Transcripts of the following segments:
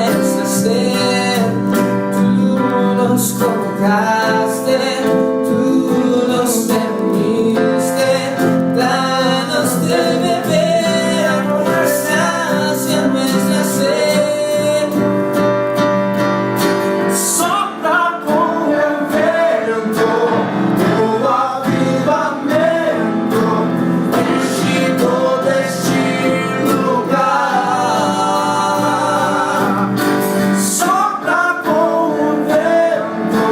nacer, tú nos convocaste, tú nos permitiste, danos de beber, saciarnos nacer. Sopra com el vento, tu avivamento, enche todo este lugar. Sopra com o vento,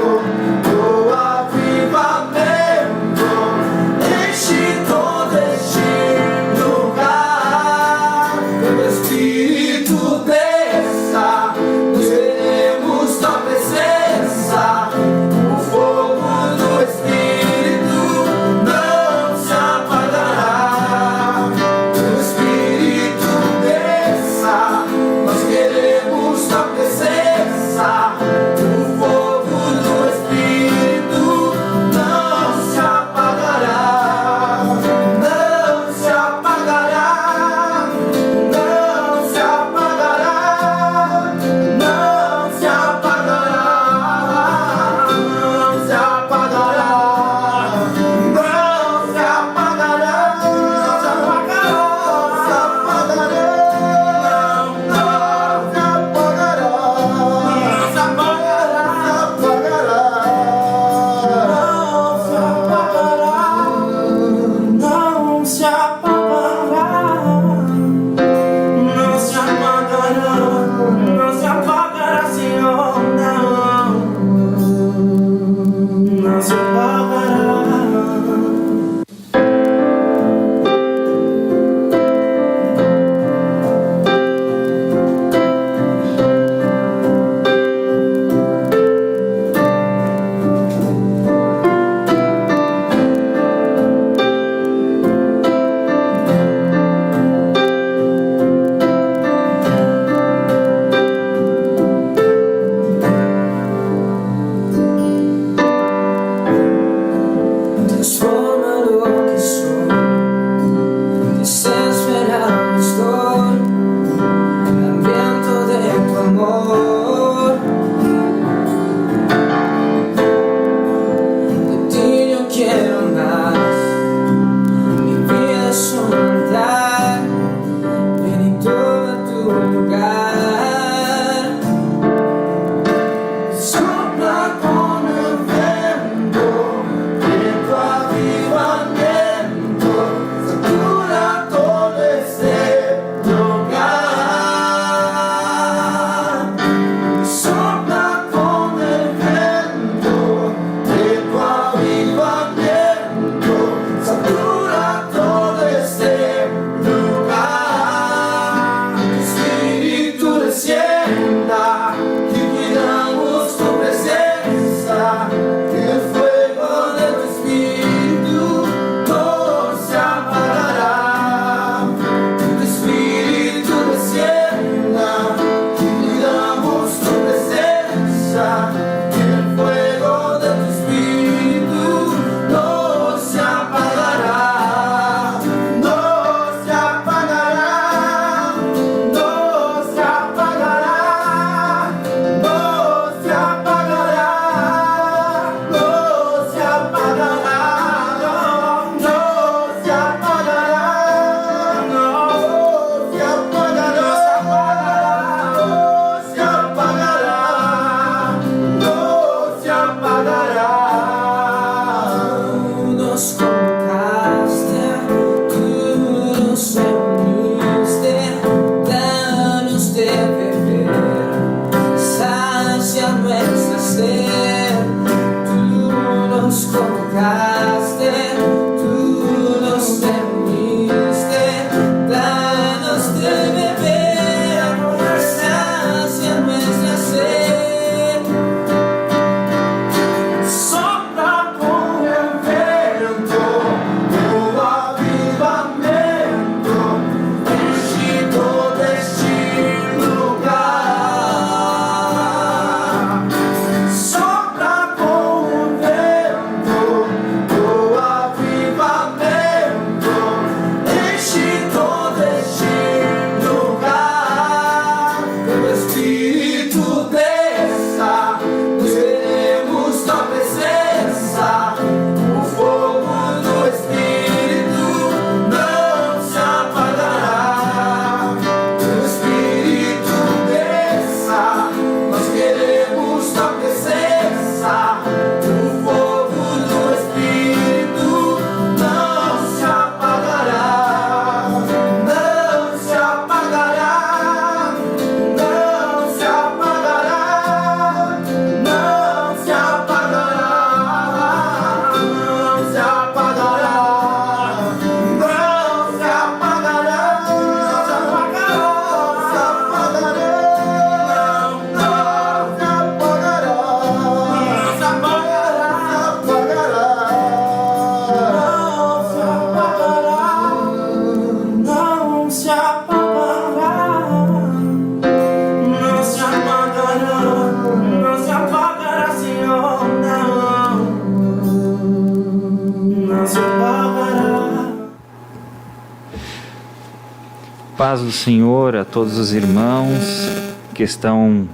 paz do Senhor a todos os irmãos que estão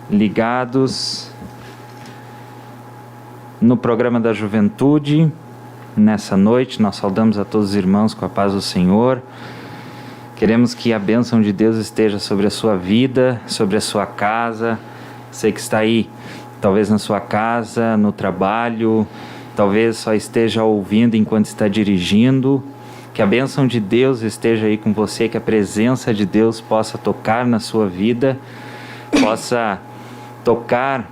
ligados no programa da Juventude. Nessa noite nós saudamos a todos os irmãos com a paz do Senhor. Queremos que a bênção de Deus esteja sobre a sua vida, sobre a sua casa. Você que está aí, talvez na sua casa, no trabalho, talvez só esteja ouvindo enquanto está dirigindo. Que a bênção de Deus esteja aí com você, que a presença de Deus possa tocar na sua vida, possa tocar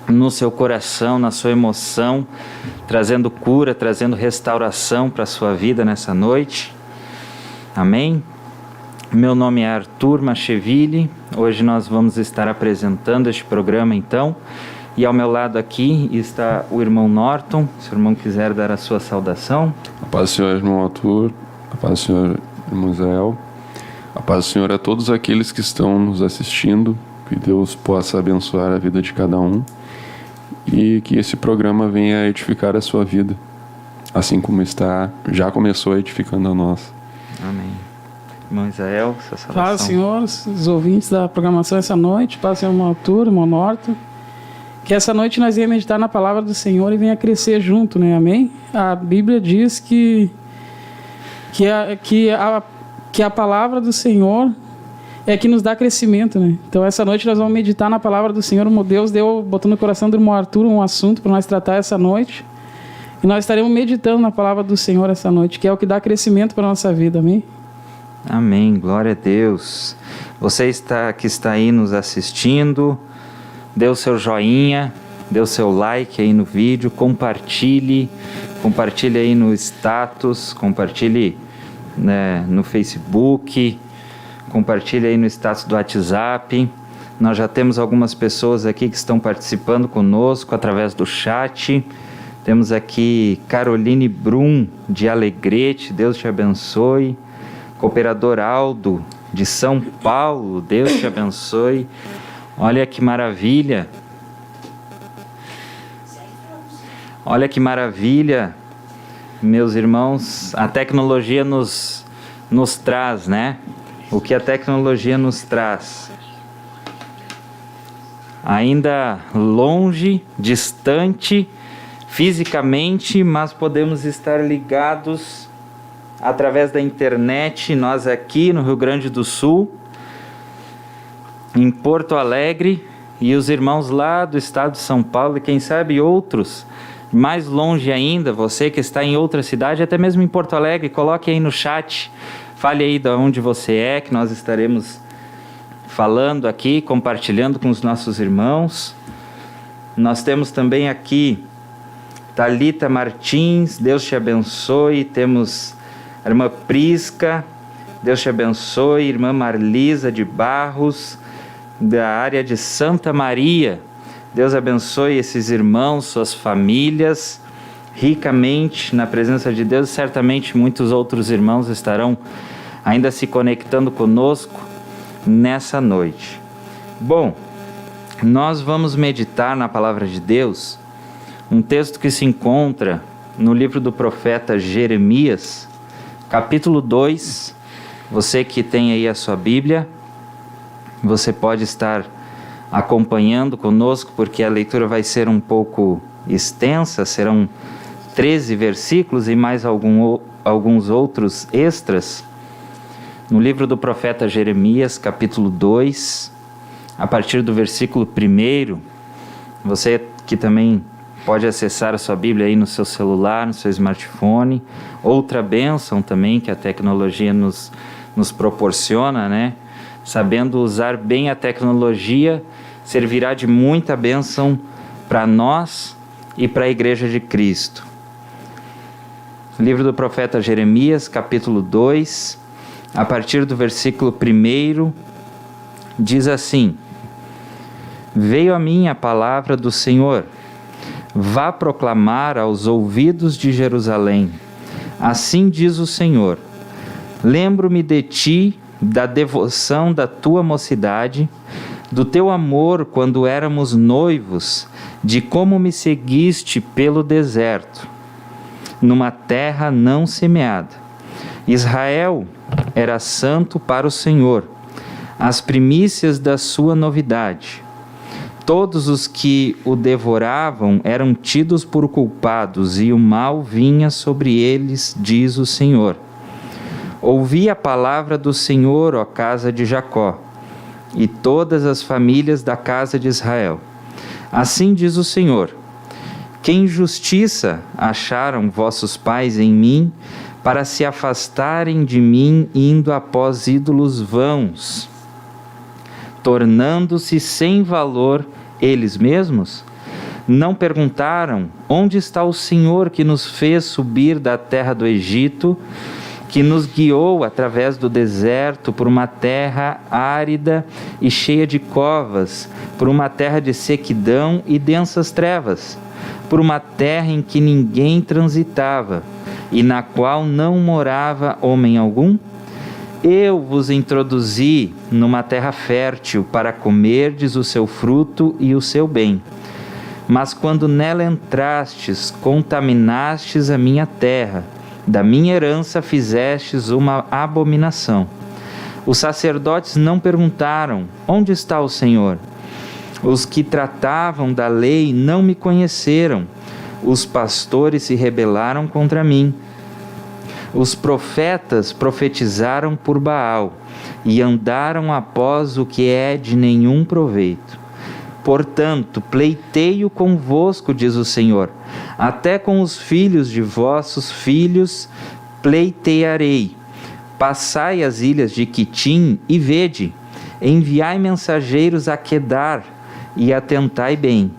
no seu coração, na sua emoção, trazendo cura, trazendo restauração para a sua vida nessa noite. Amém? Meu nome é Arthur Macheville. Hoje nós vamos estar apresentando este programa então. E ao meu lado aqui está o irmão Norton. Se o irmão quiser dar a sua saudação. A paz do Senhor, irmão Arthur. A paz do Senhor, irmão Israel. A paz do Senhor a todos aqueles que estão nos assistindo. Que Deus possa abençoar a vida de cada um. E que esse programa venha edificar a sua vida. Assim como já começou edificando a nossa. Amém. Irmão Israel, sua saudação. Paz, Senhor, os ouvintes da programação essa noite. Paz, Senhor, irmão Arthur, irmão Norton. Que essa noite nós venhamos meditar na palavra do Senhor e venha crescer junto, né? Amém? A Bíblia diz que a palavra do Senhor é que nos dá crescimento, né? Então essa noite nós vamos meditar na palavra do Senhor. O Deus botou no coração do irmão Arthur um assunto para nós tratar essa noite. E nós estaremos meditando na palavra do Senhor essa noite, que é o que dá crescimento para a nossa vida, amém? Amém, glória a Deus. Você que está aí nos assistindo, dê o seu joinha, dê o seu like aí no vídeo, compartilhe aí no status, compartilhe, né, no Facebook, compartilhe aí no status do WhatsApp. Nós já temos algumas pessoas aqui que estão participando conosco através do chat. Temos aqui Caroline Brum, de Alegrete, Deus te abençoe. Cooperador Aldo, de São Paulo, Deus te abençoe. Olha que maravilha. Olha que maravilha, meus irmãos. A tecnologia nos traz, né? O que a tecnologia nos traz. Ainda longe, distante, fisicamente, mas podemos estar ligados através da internet. Nós aqui no Rio Grande do Sul, em Porto Alegre, e os irmãos lá do estado de São Paulo, e quem sabe outros, mais longe ainda, você que está em outra cidade, até mesmo em Porto Alegre, coloque aí no chat, fale aí de onde você é, que nós estaremos falando aqui, compartilhando com os nossos irmãos. Nós temos também aqui Thalita Martins, Deus te abençoe. Temos a irmã Prisca, Deus te abençoe. Irmã Marlisa de Barros, da área de Santa Maria, Deus abençoe esses irmãos, suas famílias, ricamente na presença de Deus. Certamente muitos outros irmãos estarão ainda se conectando conosco nessa noite. Bom, nós vamos meditar na palavra de Deus, um texto que se encontra no livro do profeta Jeremias, capítulo 2. Você que tem aí a sua Bíblia, você pode estar acompanhando conosco, porque a leitura vai ser um pouco extensa, serão 13 versículos e mais alguns outros extras. No livro do profeta Jeremias, capítulo 2, a partir do versículo 1, você que também pode acessar a sua Bíblia aí no seu celular, no seu smartphone. Outra bênção também que a tecnologia nos proporciona, né? Sabendo usar bem a tecnologia, servirá de muita bênção para nós e para a Igreja de Cristo. Livro do profeta Jeremias, capítulo 2, a partir do versículo 1, diz assim: Veio a mim a palavra do Senhor, vá proclamar aos ouvidos de Jerusalém, assim diz o Senhor, lembro-me de ti, da devoção da tua mocidade, do teu amor quando éramos noivos, de como me seguiste pelo deserto, numa terra não semeada. Israel, era santo para o Senhor, as primícias da sua novidade. Todos os que o devoravam eram tidos por culpados, e o mal vinha sobre eles, diz o Senhor. Ouvi a palavra do Senhor, ó casa de Jacó, e todas as famílias da casa de Israel. Assim diz o Senhor: que injustiça acharam vossos pais em mim, para se afastarem de mim, indo após ídolos vãos, tornando-se sem valor eles mesmos? Não perguntaram: onde está o Senhor que nos fez subir da terra do Egito, que nos guiou através do deserto por uma terra árida e cheia de covas, por uma terra de sequidão e densas trevas, por uma terra em que ninguém transitava e na qual não morava homem algum? Eu vos introduzi numa terra fértil para comerdes o seu fruto e o seu bem. Mas quando nela entrastes, contaminastes a minha terra, da minha herança fizestes uma abominação. Os sacerdotes não perguntaram: onde está o Senhor? Os que tratavam da lei não me conheceram. Os pastores se rebelaram contra mim. Os profetas profetizaram por Baal e andaram após o que é de nenhum proveito. Portanto, pleiteio convosco, diz o Senhor, até com os filhos de vossos filhos pleitearei. Passai as ilhas de Quitim e vede, enviai mensageiros a Quedar e atentai bem.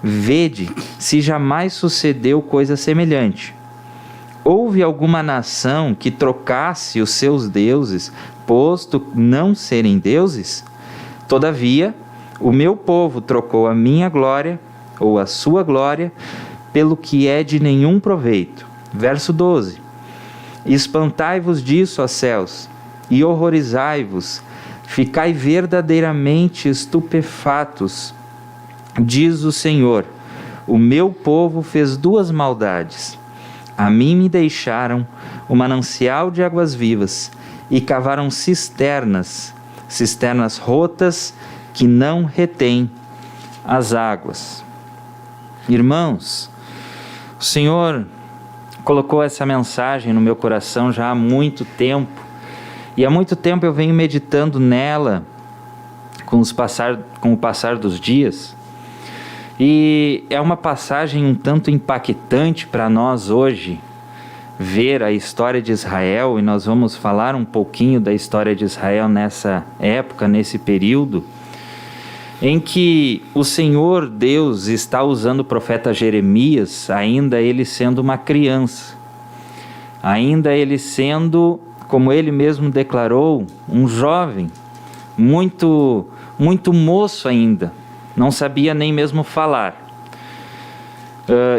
Vede se jamais sucedeu coisa semelhante. Houve alguma nação que trocasse os seus deuses, posto não serem deuses? Todavia, o meu povo trocou a minha glória, ou a sua glória, pelo que é de nenhum proveito. Verso 12. Espantai-vos disso, ó céus, e horrorizai-vos, ficai verdadeiramente estupefatos, diz o Senhor. O meu povo fez duas maldades. A mim me deixaram o manancial de águas vivas, e cavaram cisternas rotas, que não retém as águas. Irmãos, o Senhor colocou essa mensagem no meu coração já há muito tempo, e há muito tempo eu venho meditando nela com o passar dos dias, e é uma passagem um tanto impactante para nós hoje, ver a história de Israel, e nós vamos falar um pouquinho da história de Israel nessa época, nesse período, em que o Senhor Deus está usando o profeta Jeremias, ainda ele sendo uma criança, ainda ele sendo, como ele mesmo declarou, um jovem, muito moço ainda, não sabia nem mesmo falar.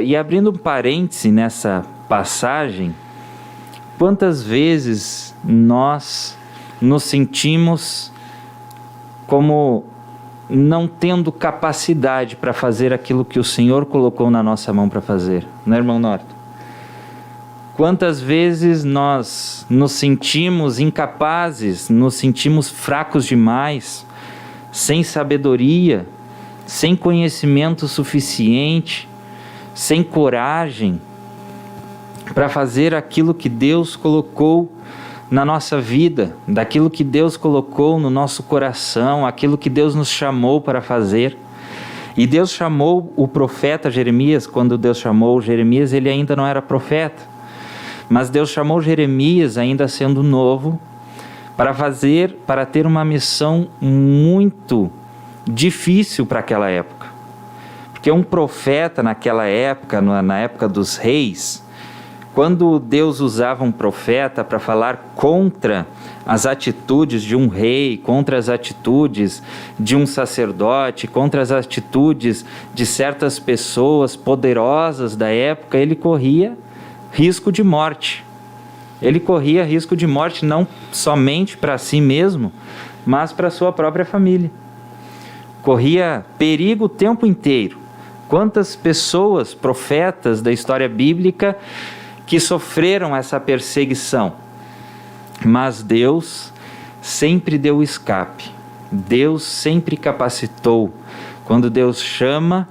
E abrindo um parêntese nessa passagem, quantas vezes nós nos sentimos como não tendo capacidade para fazer aquilo que o Senhor colocou na nossa mão para fazer, não é, irmão Norton? Quantas vezes nós nos sentimos incapazes, nos sentimos fracos demais, sem sabedoria, sem conhecimento suficiente, sem coragem para fazer aquilo que Deus colocou na nossa vida, daquilo que Deus colocou no nosso coração, aquilo que Deus nos chamou para fazer. E Deus chamou o profeta Jeremias. Quando Deus chamou Jeremias, ele ainda não era profeta, mas Deus chamou Jeremias, ainda sendo novo, para ter uma missão muito difícil para aquela época, porque um profeta naquela época, na época dos reis, quando Deus usava um profeta para falar contra as atitudes de um rei, contra as atitudes de um sacerdote, contra as atitudes de certas pessoas poderosas da época, ele corria risco de morte. Ele corria risco de morte não somente para si mesmo, mas para sua própria família. Corria perigo o tempo inteiro. Quantas pessoas, profetas da história bíblica, que sofreram essa perseguição. Mas Deus sempre deu escape. Deus sempre capacitou. Quando Deus chama,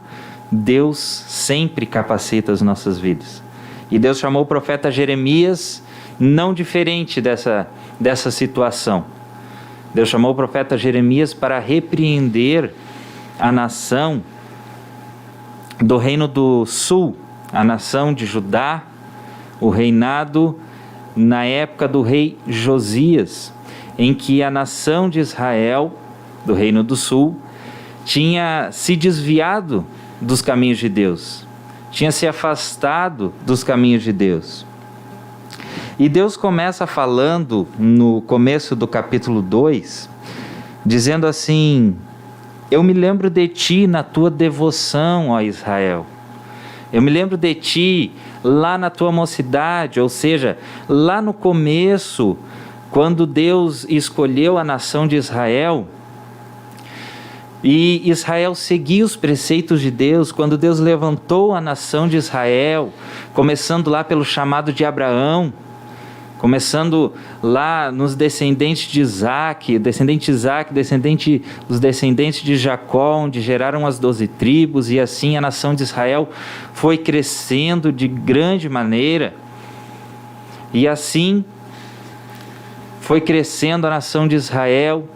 Deus sempre capacita as nossas vidas. E Deus chamou o profeta Jeremias não diferente dessa situação. Deus chamou o profeta Jeremias para repreender a nação do reino do sul, a nação de Judá, o reinado na época do rei Josias, em que a nação de Israel, do reino do sul, tinha se desviado dos caminhos de Deus, tinha se afastado dos caminhos de Deus. E Deus começa falando no começo do capítulo 2, dizendo assim: eu me lembro de ti na tua devoção, ó Israel. Eu me lembro de ti lá na tua mocidade, ou seja, lá no começo, quando Deus escolheu a nação de Israel, e Israel seguia os preceitos de Deus, quando Deus levantou a nação de Israel, começando lá pelo chamado de Abraão, começando lá nos descendentes de Isaac, os descendentes de Jacó, onde geraram as 12 tribos, e assim a nação de Israel foi crescendo de grande maneira, e assim foi crescendo a nação de Israel,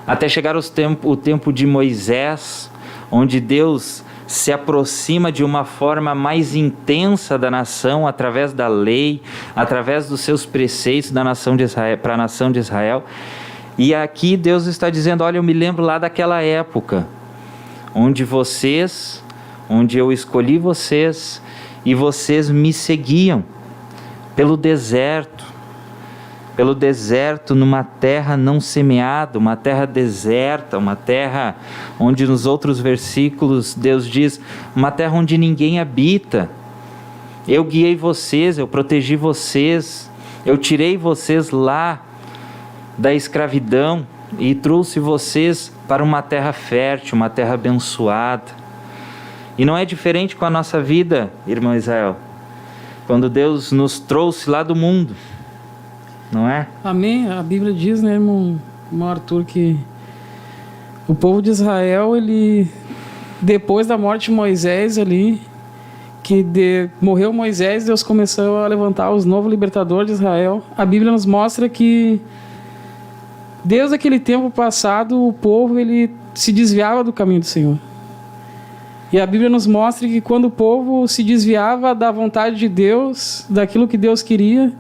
até chegar o tempo de Moisés, onde Deus se aproxima de uma forma mais intensa da nação, através da lei, através dos seus preceitos da nação de Israel, para a nação de Israel. E aqui Deus está dizendo: olha, eu me lembro lá daquela época, onde eu escolhi vocês, e vocês me seguiam pelo deserto, numa terra não semeada, uma terra deserta, uma terra onde nos outros versículos Deus diz, uma terra onde ninguém habita. Eu guiei vocês, eu protegi vocês, eu tirei vocês lá da escravidão e trouxe vocês para uma terra fértil, uma terra abençoada. E não é diferente com a nossa vida, irmão Israel, quando Deus nos trouxe lá do mundo, não é? Amém. A Bíblia diz, né, irmão Arthur, que o povo de Israel, ele, depois da morte de Moisés ali, morreu Moisés, Deus começou a levantar os novos libertadores de Israel. A Bíblia nos mostra que desde aquele tempo passado, o povo ele se desviava do caminho do Senhor. E a Bíblia nos mostra que quando o povo se desviava da vontade de Deus, daquilo que Deus queria,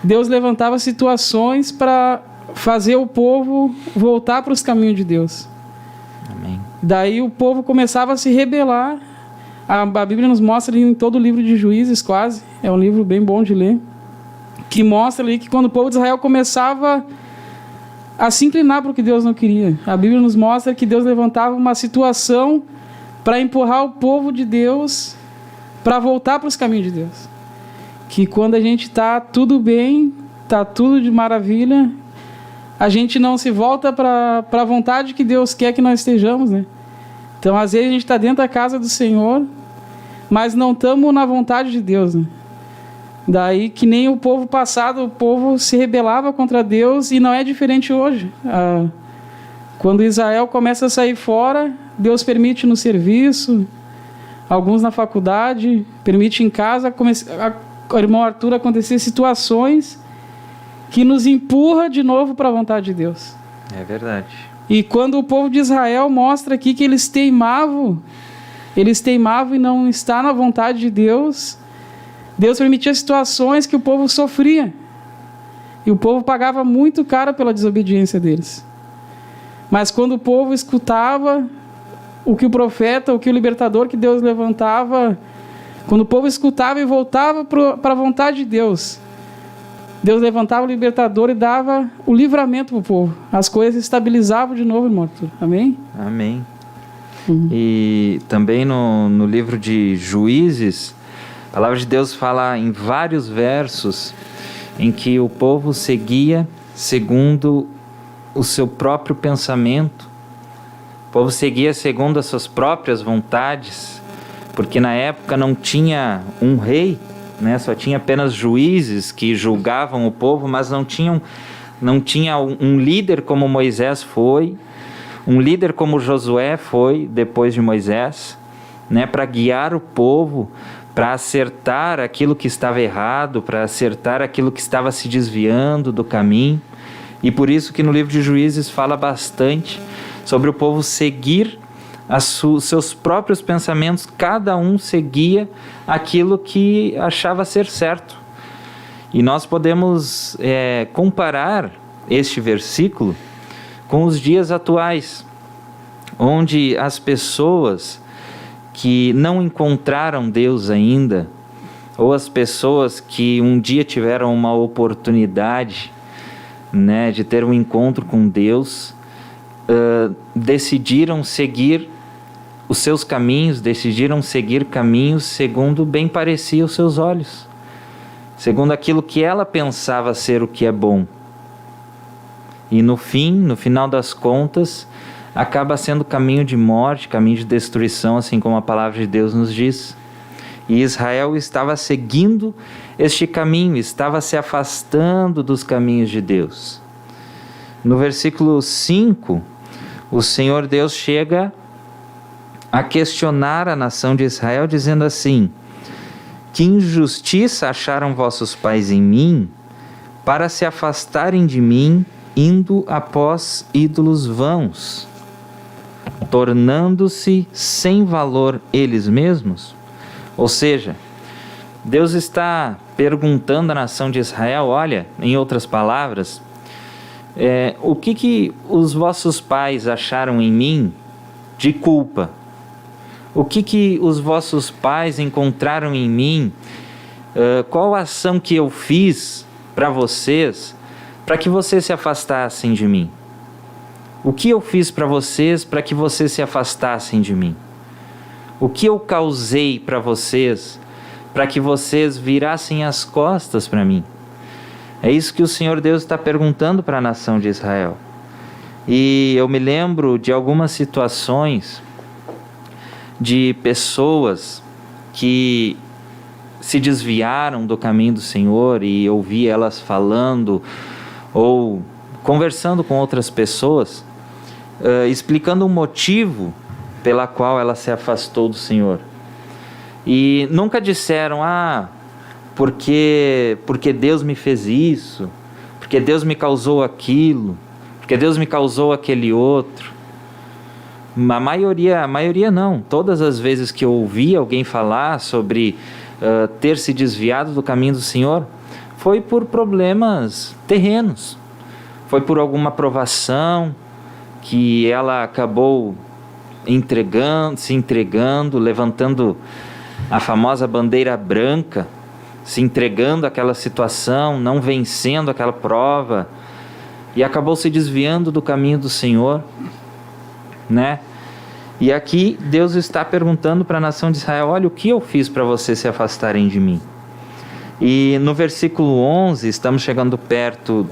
Deus levantava situações para fazer o povo voltar para os caminhos de Deus. Amém. Daí o povo começava a se rebelar. A Bíblia nos mostra em todo o livro de Juízes, quase, é um livro bem bom de ler, que mostra ali que quando o povo de Israel começava a se inclinar para o que Deus não queria, a Bíblia nos mostra que Deus levantava uma situação para empurrar o povo de Deus para voltar para os caminhos de Deus. Que quando a gente está tudo bem, está tudo de maravilha, a gente não se volta para a vontade que Deus quer que nós estejamos, né? Então, às vezes a gente está dentro da casa do Senhor, mas não estamos na vontade de Deus, né? Daí que nem o povo passado, o povo se rebelava contra Deus, e não é diferente hoje. Quando Israel começa a sair fora, Deus permite no serviço, alguns na faculdade, permite em casa, irmão Arthur, acontecer situações que nos empurra de novo para a vontade de Deus. É verdade. E quando o povo de Israel mostra aqui que eles teimavam e não está na vontade de Deus, Deus permitia situações que o povo sofria. E o povo pagava muito caro pela desobediência deles. Mas quando o povo escutava o que o profeta, o que o libertador que Deus levantava, quando o povo escutava e voltava para a vontade de Deus, Deus levantava o libertador e dava o livramento para o povo. As coisas se estabilizavam de novo, irmão Arthur. Amém? Amém. E também no livro de Juízes, a palavra de Deus fala em vários versos em que o povo seguia segundo o seu próprio pensamento. O povo seguia segundo as suas próprias vontades, porque na época não tinha um rei, né? Só tinha apenas juízes que julgavam o povo, mas não tinha um líder como Moisés foi, um líder como Josué foi depois de Moisés, né? Para guiar o povo, para acertar aquilo que estava errado, para acertar aquilo que estava se desviando do caminho. E por isso que no livro de Juízes fala bastante sobre o povo seguir os seus próprios pensamentos, cada um seguia aquilo que achava ser certo. E nós podemos comparar este versículo com os dias atuais, onde as pessoas que não encontraram Deus ainda, ou as pessoas que um dia tiveram uma oportunidade, né, de ter um encontro com Deus, decidiram seguir os seus caminhos, decidiram seguir caminhos segundo bem parecia aos seus olhos, segundo aquilo que ela pensava ser o que é bom. E no final das contas, acaba sendo caminho de morte, caminho de destruição, assim como a palavra de Deus nos diz. E Israel estava seguindo este caminho, estava se afastando dos caminhos de Deus. No versículo 5, o Senhor Deus chega a questionar a nação de Israel, dizendo assim: que injustiça acharam vossos pais em mim, para se afastarem de mim, indo após ídolos vãos, tornando-se sem valor eles mesmos? Ou seja, Deus está perguntando à nação de Israel, olha, em outras palavras, o que os vossos pais acharam em mim de culpa? O que os vossos pais encontraram em mim? Qual a ação que eu fiz para vocês, para que vocês se afastassem de mim? O que eu fiz para vocês para que vocês se afastassem de mim? O que eu causei para vocês para que vocês virassem as costas para mim? É isso que o Senhor Deus está perguntando para a nação de Israel. E eu me lembro de algumas situações de pessoas que se desviaram do caminho do Senhor, e eu ouvi elas falando ou conversando com outras pessoas, explicando o motivo pela qual ela se afastou do Senhor. E nunca disseram, porque Deus me fez isso, porque Deus me causou aquilo, porque Deus me causou aquele outro. A maioria não. Todas as vezes que eu ouvi alguém falar sobre ter se desviado do caminho do Senhor, foi por problemas terrenos, foi por alguma provação que ela acabou se entregando, levantando a famosa bandeira branca, se entregando àquela situação, não vencendo aquela prova, e acabou se desviando do caminho do Senhor, né? E aqui Deus está perguntando para a nação de Israel, olha, o que eu fiz para vocês se afastarem de mim? E no versículo 11, estamos chegando perto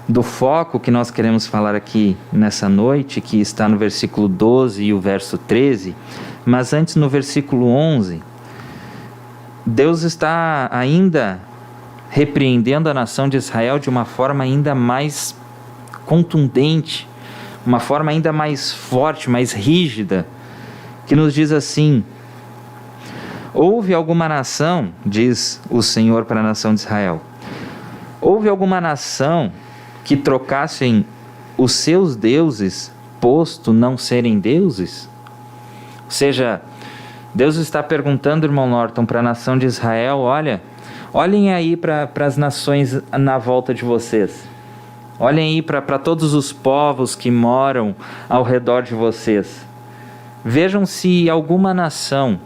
do foco que nós queremos falar aqui nessa noite, que está no versículo 12 e o verso 13, mas antes no versículo 11, Deus está ainda repreendendo a nação de Israel de uma forma ainda mais contundente, uma forma ainda mais forte, mais rígida, que nos diz assim: houve alguma nação, diz o Senhor para a nação de Israel, houve alguma nação que trocassem os seus deuses, posto não serem deuses? Ou seja, Deus está perguntando, irmão Norton, para a nação de Israel, olhem aí para as nações na volta de vocês. Olhem aí para todos os povos que moram ao redor de vocês. Vejam se alguma nação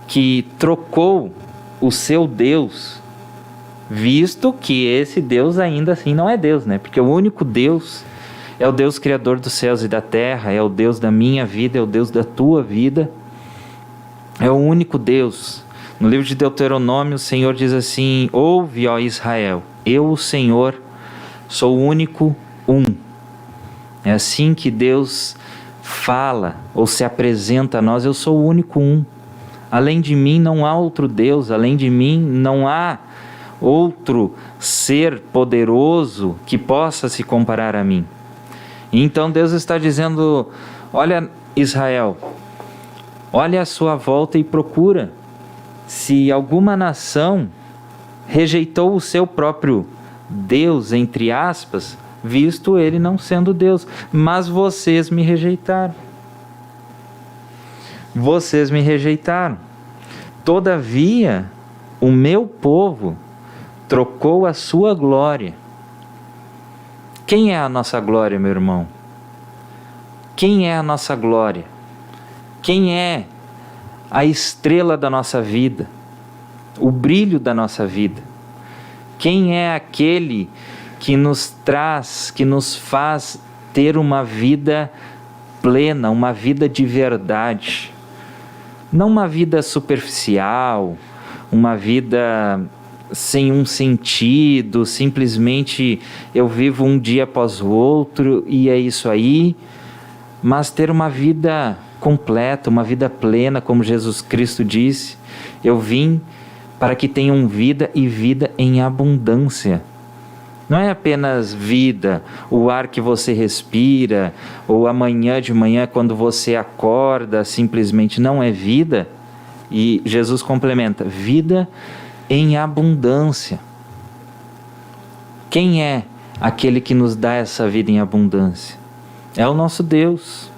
que trocou o seu Deus, visto que esse Deus ainda assim não é Deus, né? Porque o único Deus é o Deus criador dos céus e da terra, é o Deus da minha vida, é o Deus da tua vida, é o único Deus. No livro de Deuteronômio, o Senhor diz assim: ouve, ó Israel, eu, o Senhor, sou o único um. É assim que Deus fala ou se apresenta a nós: eu sou o único um. Além de mim não há outro Deus, além de mim não há outro ser poderoso que possa se comparar a mim. E então Deus está dizendo: olha, Israel, olha à sua volta e procura se alguma nação rejeitou o seu próprio Deus, entre aspas, visto ele não sendo Deus, mas vocês me rejeitaram. Vocês me rejeitaram. Todavia, o meu povo trocou a sua glória. Quem é a nossa glória, meu irmão? Quem é a nossa glória? Quem é a estrela da nossa vida? O brilho da nossa vida? Quem é aquele que nos traz, que nos faz ter uma vida plena, uma vida de verdade? Não uma vida superficial, uma vida sem um sentido, simplesmente eu vivo um dia após o outro e é isso aí, mas ter uma vida completa, uma vida plena, como Jesus Cristo disse: eu vim para que tenham vida e vida em abundância. Não é apenas vida, o ar que você respira, ou amanhã de manhã quando você acorda, simplesmente não é vida. E Jesus complementa: vida em abundância. Quem é aquele que nos dá essa vida em abundância? É o nosso Deus,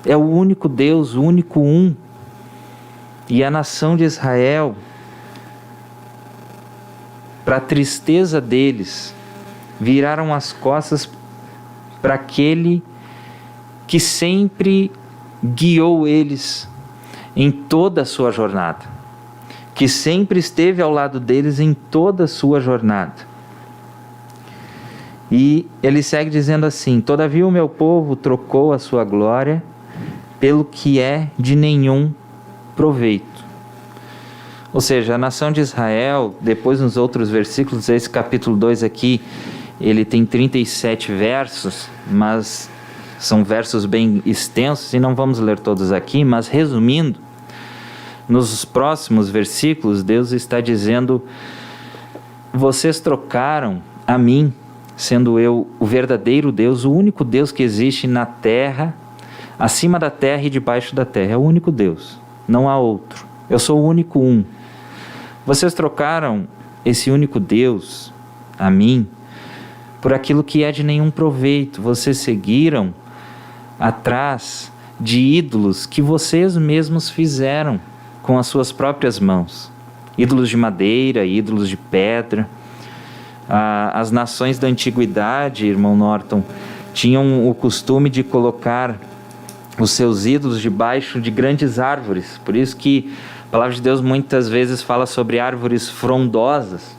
é o único Deus, o único um. E a nação de Israel, para a tristeza deles, viraram as costas para aquele que sempre guiou eles em toda a sua jornada, que sempre esteve ao lado deles em toda a sua jornada. E ele segue dizendo assim: todavia o meu povo trocou a sua glória pelo que é de nenhum proveito. Ou seja, a nação de Israel, depois nos outros versículos, esse capítulo 2 aqui, ele tem 37 versos, mas são versos bem extensos e não vamos ler todos aqui, mas resumindo, nos próximos versículos, Deus está dizendo: vocês trocaram a mim, sendo eu o verdadeiro Deus, o único Deus que existe na terra, acima da terra e debaixo da terra, é o único Deus, não há outro, eu sou o único um. Vocês trocaram esse único Deus, a mim, por aquilo que é de nenhum proveito. Vocês seguiram atrás de ídolos que vocês mesmos fizeram com as suas próprias mãos. Ídolos de madeira, ídolos de pedra. As nações da antiguidade, irmão Norton, tinham o costume de colocar os seus ídolos debaixo de grandes árvores. Por isso que a palavra de Deus muitas vezes fala sobre árvores frondosas,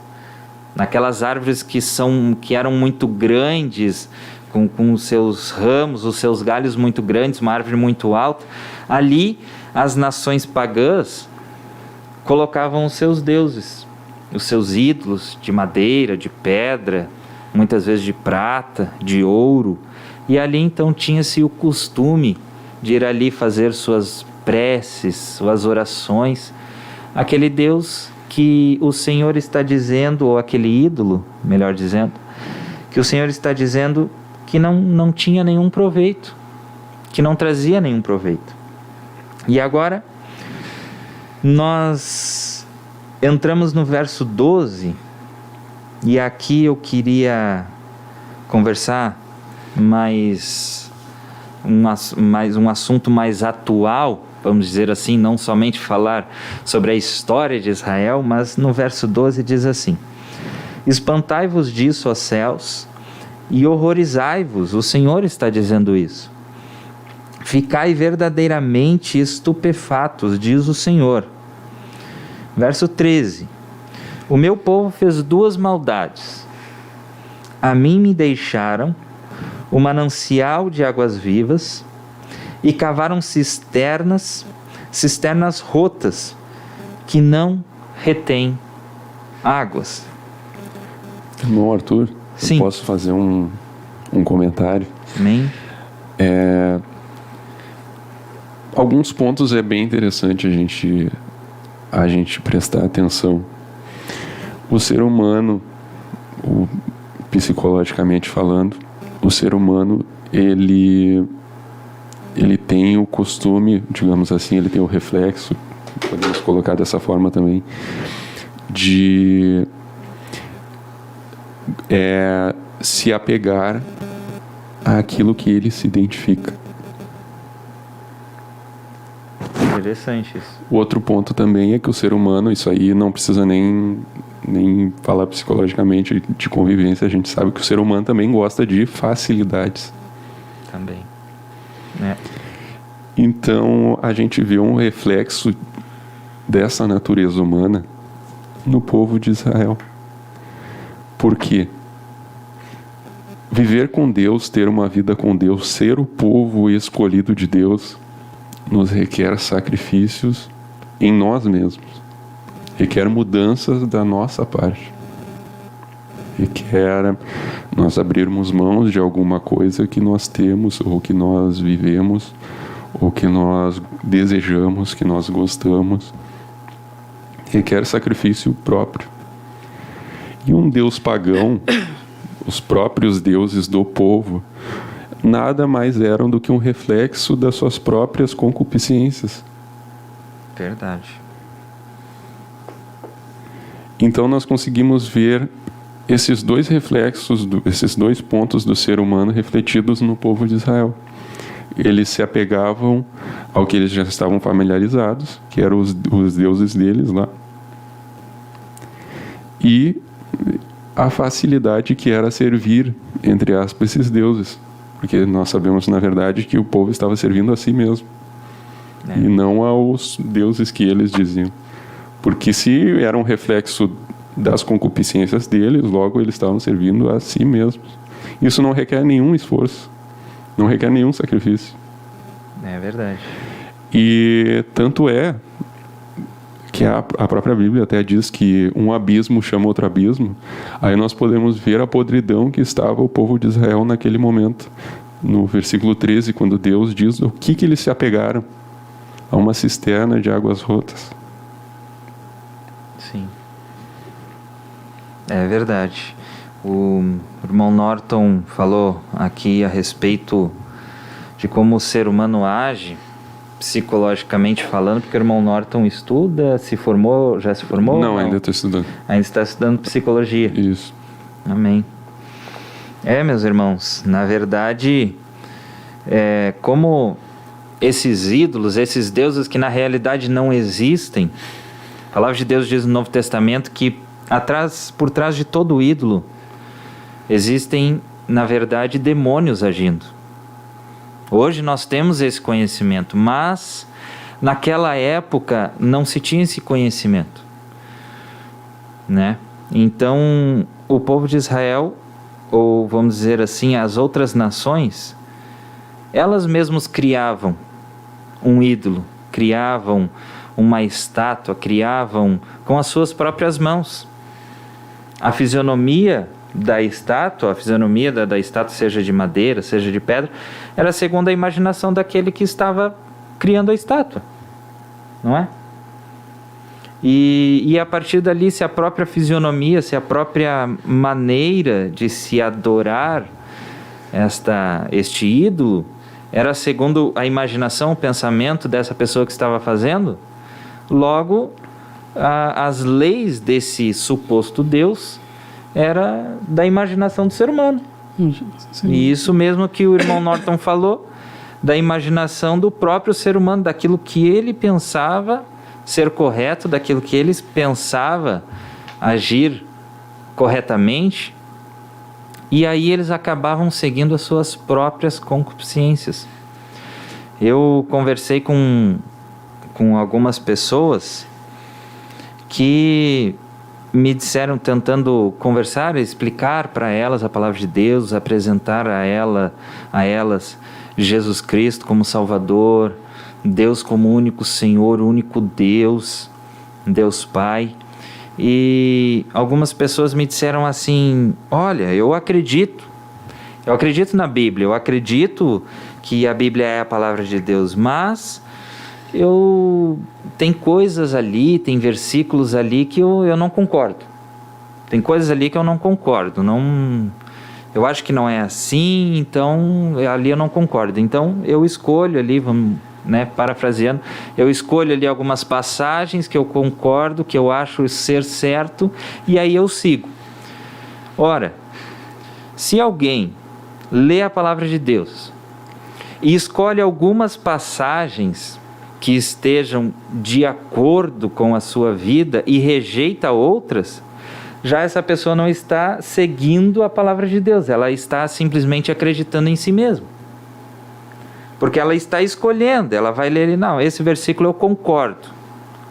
naquelas árvores que eram muito grandes, com os seus ramos, os seus galhos muito grandes, uma árvore muito alta. Ali as nações pagãs colocavam os seus deuses, os seus ídolos de madeira, de pedra, muitas vezes de prata, de ouro. E ali então tinha-se o costume de ir ali fazer suas preces, suas orações, aquele Deus que o Senhor está dizendo, ou aquele ídolo, melhor dizendo, que o Senhor está dizendo que não tinha nenhum proveito, que não trazia nenhum proveito. E agora nós entramos no verso 12, e aqui eu queria conversar mais um assunto mais atual, vamos dizer assim, não somente falar sobre a história de Israel, mas no verso 12 diz assim: espantai-vos disso, ó céus, e horrorizai-vos, o Senhor está dizendo isso. Ficai verdadeiramente estupefatos, diz o Senhor. Verso 13: o meu povo fez duas maldades. A mim me deixaram o manancial de águas vivas e cavaram cisternas rotas que não retêm águas. Irmão Arthur, Sim. Eu posso fazer um comentário? Amém? Alguns pontos é bem interessante a gente a gente prestar atenção. O ser humano, psicologicamente falando, o ser humano, ele tem o costume, digamos assim, ele tem o reflexo, podemos colocar dessa forma também, de se apegar àquilo que ele se identifica. Interessante isso. O outro ponto também é que o ser humano, isso aí não precisa nem falar psicologicamente de convivência, a gente sabe que o ser humano também gosta de facilidades. Também. É. Então, a gente vê um reflexo dessa natureza humana no povo de Israel. Por quê? Viver com Deus, ter uma vida com Deus, ser o povo escolhido de Deus, nos requer sacrifícios em nós mesmos. Requer mudanças da nossa parte. Requer nós abrirmos mãos de alguma coisa que nós temos, ou que nós vivemos, ou que nós desejamos, que nós gostamos. Requer sacrifício próprio. E um Deus pagão, os próprios deuses do povo, nada mais eram do que um reflexo das suas próprias concupiscências. Verdade. Então nós conseguimos ver esses dois reflexos, esses dois pontos do ser humano refletidos no povo de Israel. Eles se apegavam ao que eles já estavam familiarizados, que eram os deuses deles lá, e a facilidade que era servir, entre aspas, esses deuses. Porque nós sabemos, na verdade, que o povo estava servindo a si mesmo, e não aos deuses que eles diziam. Porque se era um reflexo das concupiscências deles, logo eles estavam servindo a si mesmos. Isso não requer nenhum esforço, não requer nenhum sacrifício. É verdade. E tanto é que a própria Bíblia até diz que um abismo chama outro abismo. Aí nós podemos ver a podridão que estava o povo de Israel naquele momento. No versículo 13, quando Deus diz o que eles se apegaram: a uma cisterna de águas rotas. Sim. É verdade. O irmão Norton falou aqui a respeito de como o ser humano age, psicologicamente falando, porque o irmão Norton estuda, se formou, já se formou? Não, ainda estou estudando. Ainda está estudando psicologia. Isso. Amém. Meus irmãos, na verdade, como esses ídolos, esses deuses que na realidade não existem, a palavra de Deus diz no Novo Testamento que por trás de todo ídolo existem, na verdade, demônios agindo. Hoje nós temos esse conhecimento, mas naquela época não se tinha esse conhecimento, né? Então, o povo de Israel, ou vamos dizer assim, as outras nações, elas mesmas criavam um ídolo, criavam uma estátua, criavam com as suas próprias mãos. A fisionomia da estátua, seja de madeira, seja de pedra, era segundo a imaginação daquele que estava criando a estátua, não é? E a partir dali, se a própria fisionomia, se a própria maneira de se adorar este ídolo era segundo a imaginação, o pensamento dessa pessoa que estava fazendo, logo as leis desse suposto Deus era da imaginação do ser humano. Sim. E isso mesmo que o irmão Norton falou, da imaginação do próprio ser humano, daquilo que ele pensava ser correto, daquilo que ele pensava agir corretamente, e aí eles acabavam seguindo as suas próprias concupiscências. Eu conversei com algumas pessoas que me disseram, tentando conversar, explicar para elas a palavra de Deus, apresentar a elas Jesus Cristo como Salvador, Deus como único Senhor, único Deus, Deus Pai. E algumas pessoas me disseram assim: olha, eu acredito na Bíblia, eu acredito que a Bíblia é a palavra de Deus, mas tem coisas ali, tem versículos ali que eu não concordo. Tem coisas ali que eu não concordo. Eu acho que não é assim, então ali eu não concordo. Então eu escolho ali, vamos, parafraseando, eu escolho ali algumas passagens que eu concordo, que eu acho ser certo, e aí eu sigo. Ora, se alguém lê a palavra de Deus e escolhe algumas passagens que estejam de acordo com a sua vida e rejeita outras, já essa pessoa não está seguindo a palavra de Deus, ela está simplesmente acreditando em si mesma. Porque ela está escolhendo, ela vai ler, não, esse versículo eu concordo.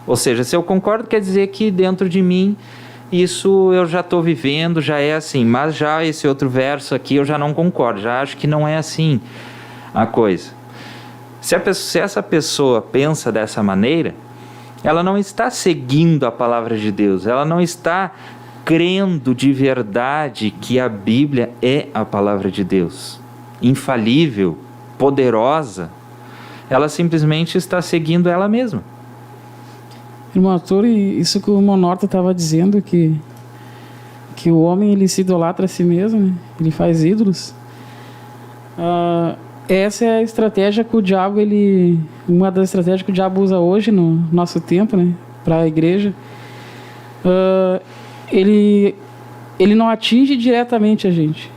Ou seja, se eu concordo, quer dizer que dentro de mim, isso eu já estou vivendo, já é assim. Mas já esse outro verso aqui eu já não concordo, já acho que não é assim a coisa. Se essa pessoa pensa dessa maneira, ela não está seguindo a palavra de Deus, ela não está crendo de verdade que a Bíblia é a palavra de Deus, infalível, poderosa. Ela simplesmente está seguindo ela mesma. Irmão Arthur, isso que o irmão Norton estava dizendo, que o homem ele se idolatra a si mesmo, né? Ele faz ídolos. Essa é a estratégia que o diabo, uma das estratégias que o diabo usa hoje no nosso tempo, né? Para a igreja. Ele não atinge diretamente a gente.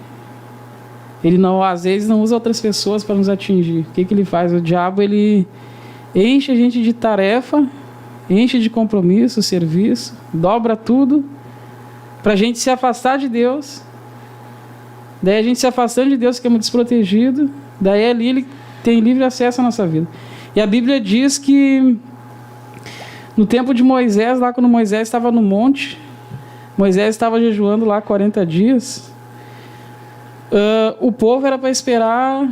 Ele não, às vezes, não usa outras pessoas para nos atingir. O que ele faz? O diabo, ele enche a gente de tarefa, enche de compromisso, serviço, dobra tudo para a gente se afastar de Deus. Daí a gente se afastando de Deus, ficamos desprotegido. Daí ali ele tem livre acesso à nossa vida. E a Bíblia diz que no tempo de Moisés, lá quando Moisés estava no monte, Moisés estava jejuando lá 40 dias, o povo era para esperar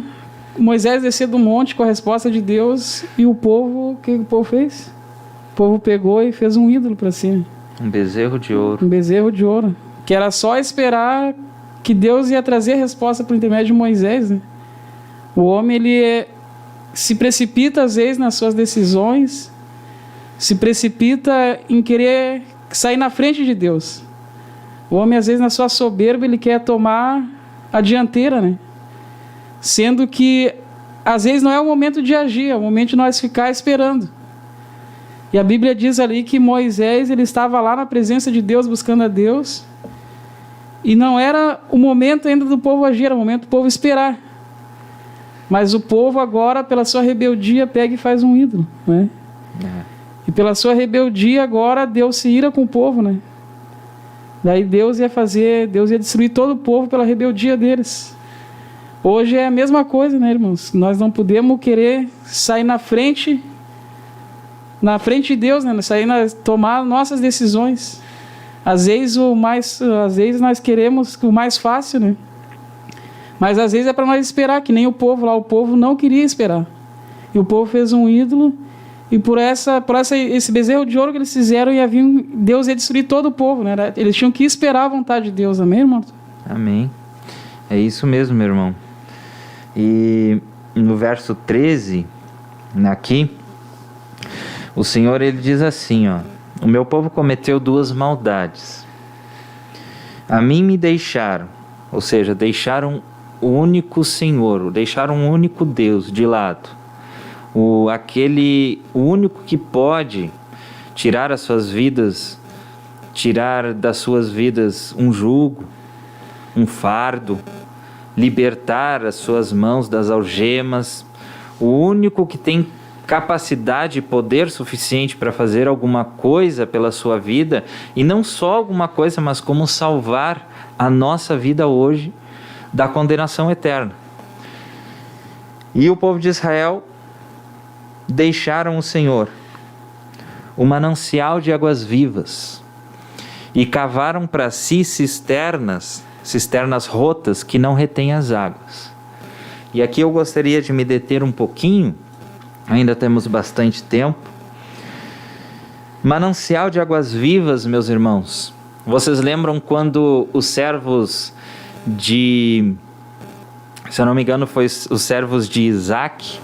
Moisés descer do monte com a resposta de Deus, e o povo, o que o povo fez? O povo pegou e fez um ídolo para si. Um bezerro de ouro. Um bezerro de ouro. Que era só esperar que Deus ia trazer a resposta por intermédio de Moisés, né? O homem, ele se precipita às vezes nas suas decisões, se precipita em querer sair na frente de Deus. O homem, às vezes, na sua soberba, ele quer tomar a dianteira, né? Sendo que, às vezes, não é o momento de agir, é o momento de nós ficar esperando. E a Bíblia diz ali que Moisés, ele estava lá na presença de Deus, buscando a Deus, e não era o momento ainda do povo agir, era o momento do povo esperar. Mas o povo agora, pela sua rebeldia, pega e faz um ídolo, né? E pela sua rebeldia agora, Deus se ira com o povo, né? Daí Deus ia destruir todo o povo pela rebeldia deles. Hoje é a mesma coisa, né, irmãos? Nós não podemos querer sair na frente de Deus, né? Tomar nossas decisões. Às vezes nós queremos o mais fácil, né? Mas às vezes é para nós esperar, que nem o povo lá. O povo não queria esperar. E o povo fez um ídolo, e por esse bezerro de ouro que eles fizeram, Deus ia destruir todo o povo, né? Eles tinham que esperar a vontade de Deus, amém, irmão? Amém. É isso mesmo, meu irmão. E no verso 13, aqui, o Senhor, ele diz assim, ó: o meu povo cometeu 2 maldades. A mim me deixaram, ou seja, deixaram o único Senhor, deixaram um único Deus de lado. O único que pode tirar as suas vidas, tirar das suas vidas um jugo, um fardo, libertar as suas mãos das algemas, o único que tem capacidade e poder suficiente para fazer alguma coisa pela sua vida, e não só alguma coisa, mas como salvar a nossa vida hoje da condenação eterna. E o povo de Israel deixaram o Senhor, o manancial de águas vivas, e cavaram para si cisternas rotas que não retêm as águas. E aqui eu gostaria de me deter um pouquinho, ainda temos bastante tempo. Manancial de águas vivas, meus irmãos. Vocês lembram quando os servos se eu não me engano, foi os servos de Isaac,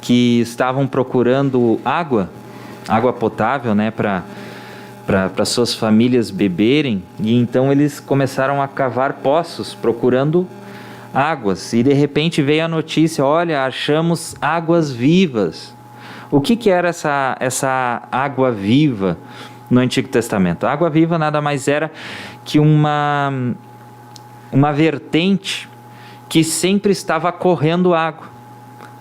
que estavam procurando água potável, né, para suas famílias beberem, e então eles começaram a cavar poços procurando águas, e de repente veio a notícia: olha, achamos águas vivas. O que era essa água viva no Antigo Testamento? A água viva nada mais era que uma vertente que sempre estava correndo água,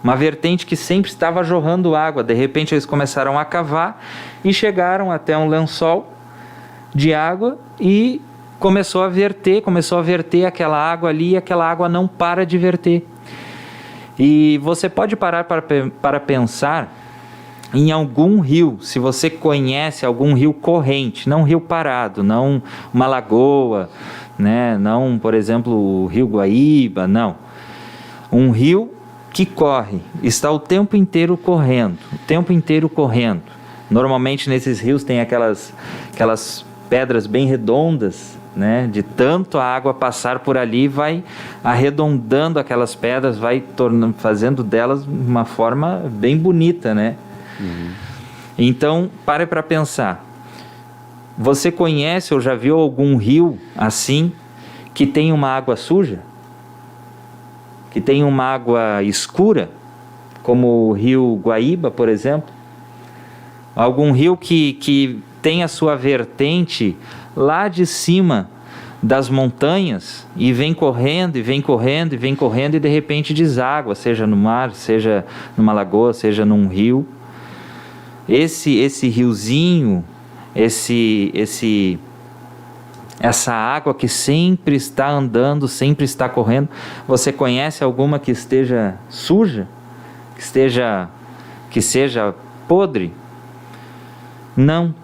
uma vertente que sempre estava jorrando água. De repente eles começaram a cavar e chegaram até um lençol de água e começou a verter aquela água ali, e aquela água não para de verter. E você pode parar para pensar em algum rio, se você conhece algum rio corrente, não um rio parado, não uma lagoa, né? Não, por exemplo, o rio Guaíba, não. Um rio que corre, está o tempo inteiro correndo, Normalmente nesses rios tem aquelas pedras bem redondas, né? De tanto a água passar por ali, vai arredondando aquelas pedras, vai fazendo delas uma forma bem bonita, né? Então, pare para pensar. Você conhece ou já viu algum rio assim que tem uma água suja? Que tem uma água escura? Como o rio Guaíba, por exemplo? Algum rio que tem a sua vertente lá de cima das montanhas e vem correndo, e de repente deságua, seja no mar, seja numa lagoa, seja num rio. Esse riozinho, essa água que sempre está andando, sempre está correndo, você conhece alguma que esteja suja? Que seja podre? Não,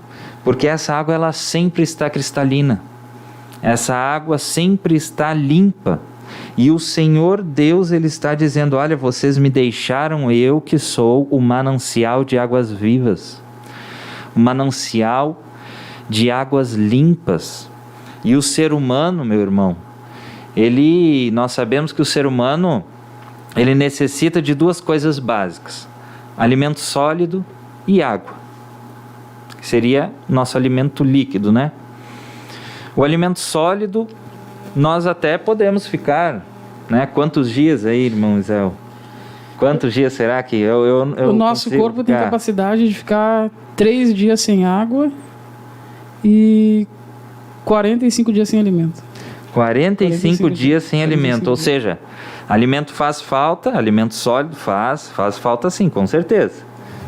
porque essa água ela sempre está cristalina. Essa água sempre está limpa. E o Senhor Deus, Ele está dizendo: olha, vocês me deixaram, eu que sou o manancial de águas vivas, o manancial de águas limpas. E o ser humano, meu irmão, nós sabemos que o ser humano, ele necessita de duas coisas básicas: alimento sólido e água, que seria nosso alimento líquido, né? O alimento sólido, nós até podemos ficar, né? Quantos dias aí, irmão Zé? Quantos dias será que o nosso corpo tem capacidade de ficar 3 dias sem água e 45 dias sem alimento. 45 dias sem alimento, ou seja, alimento faz falta, alimento sólido faz falta sim, com certeza.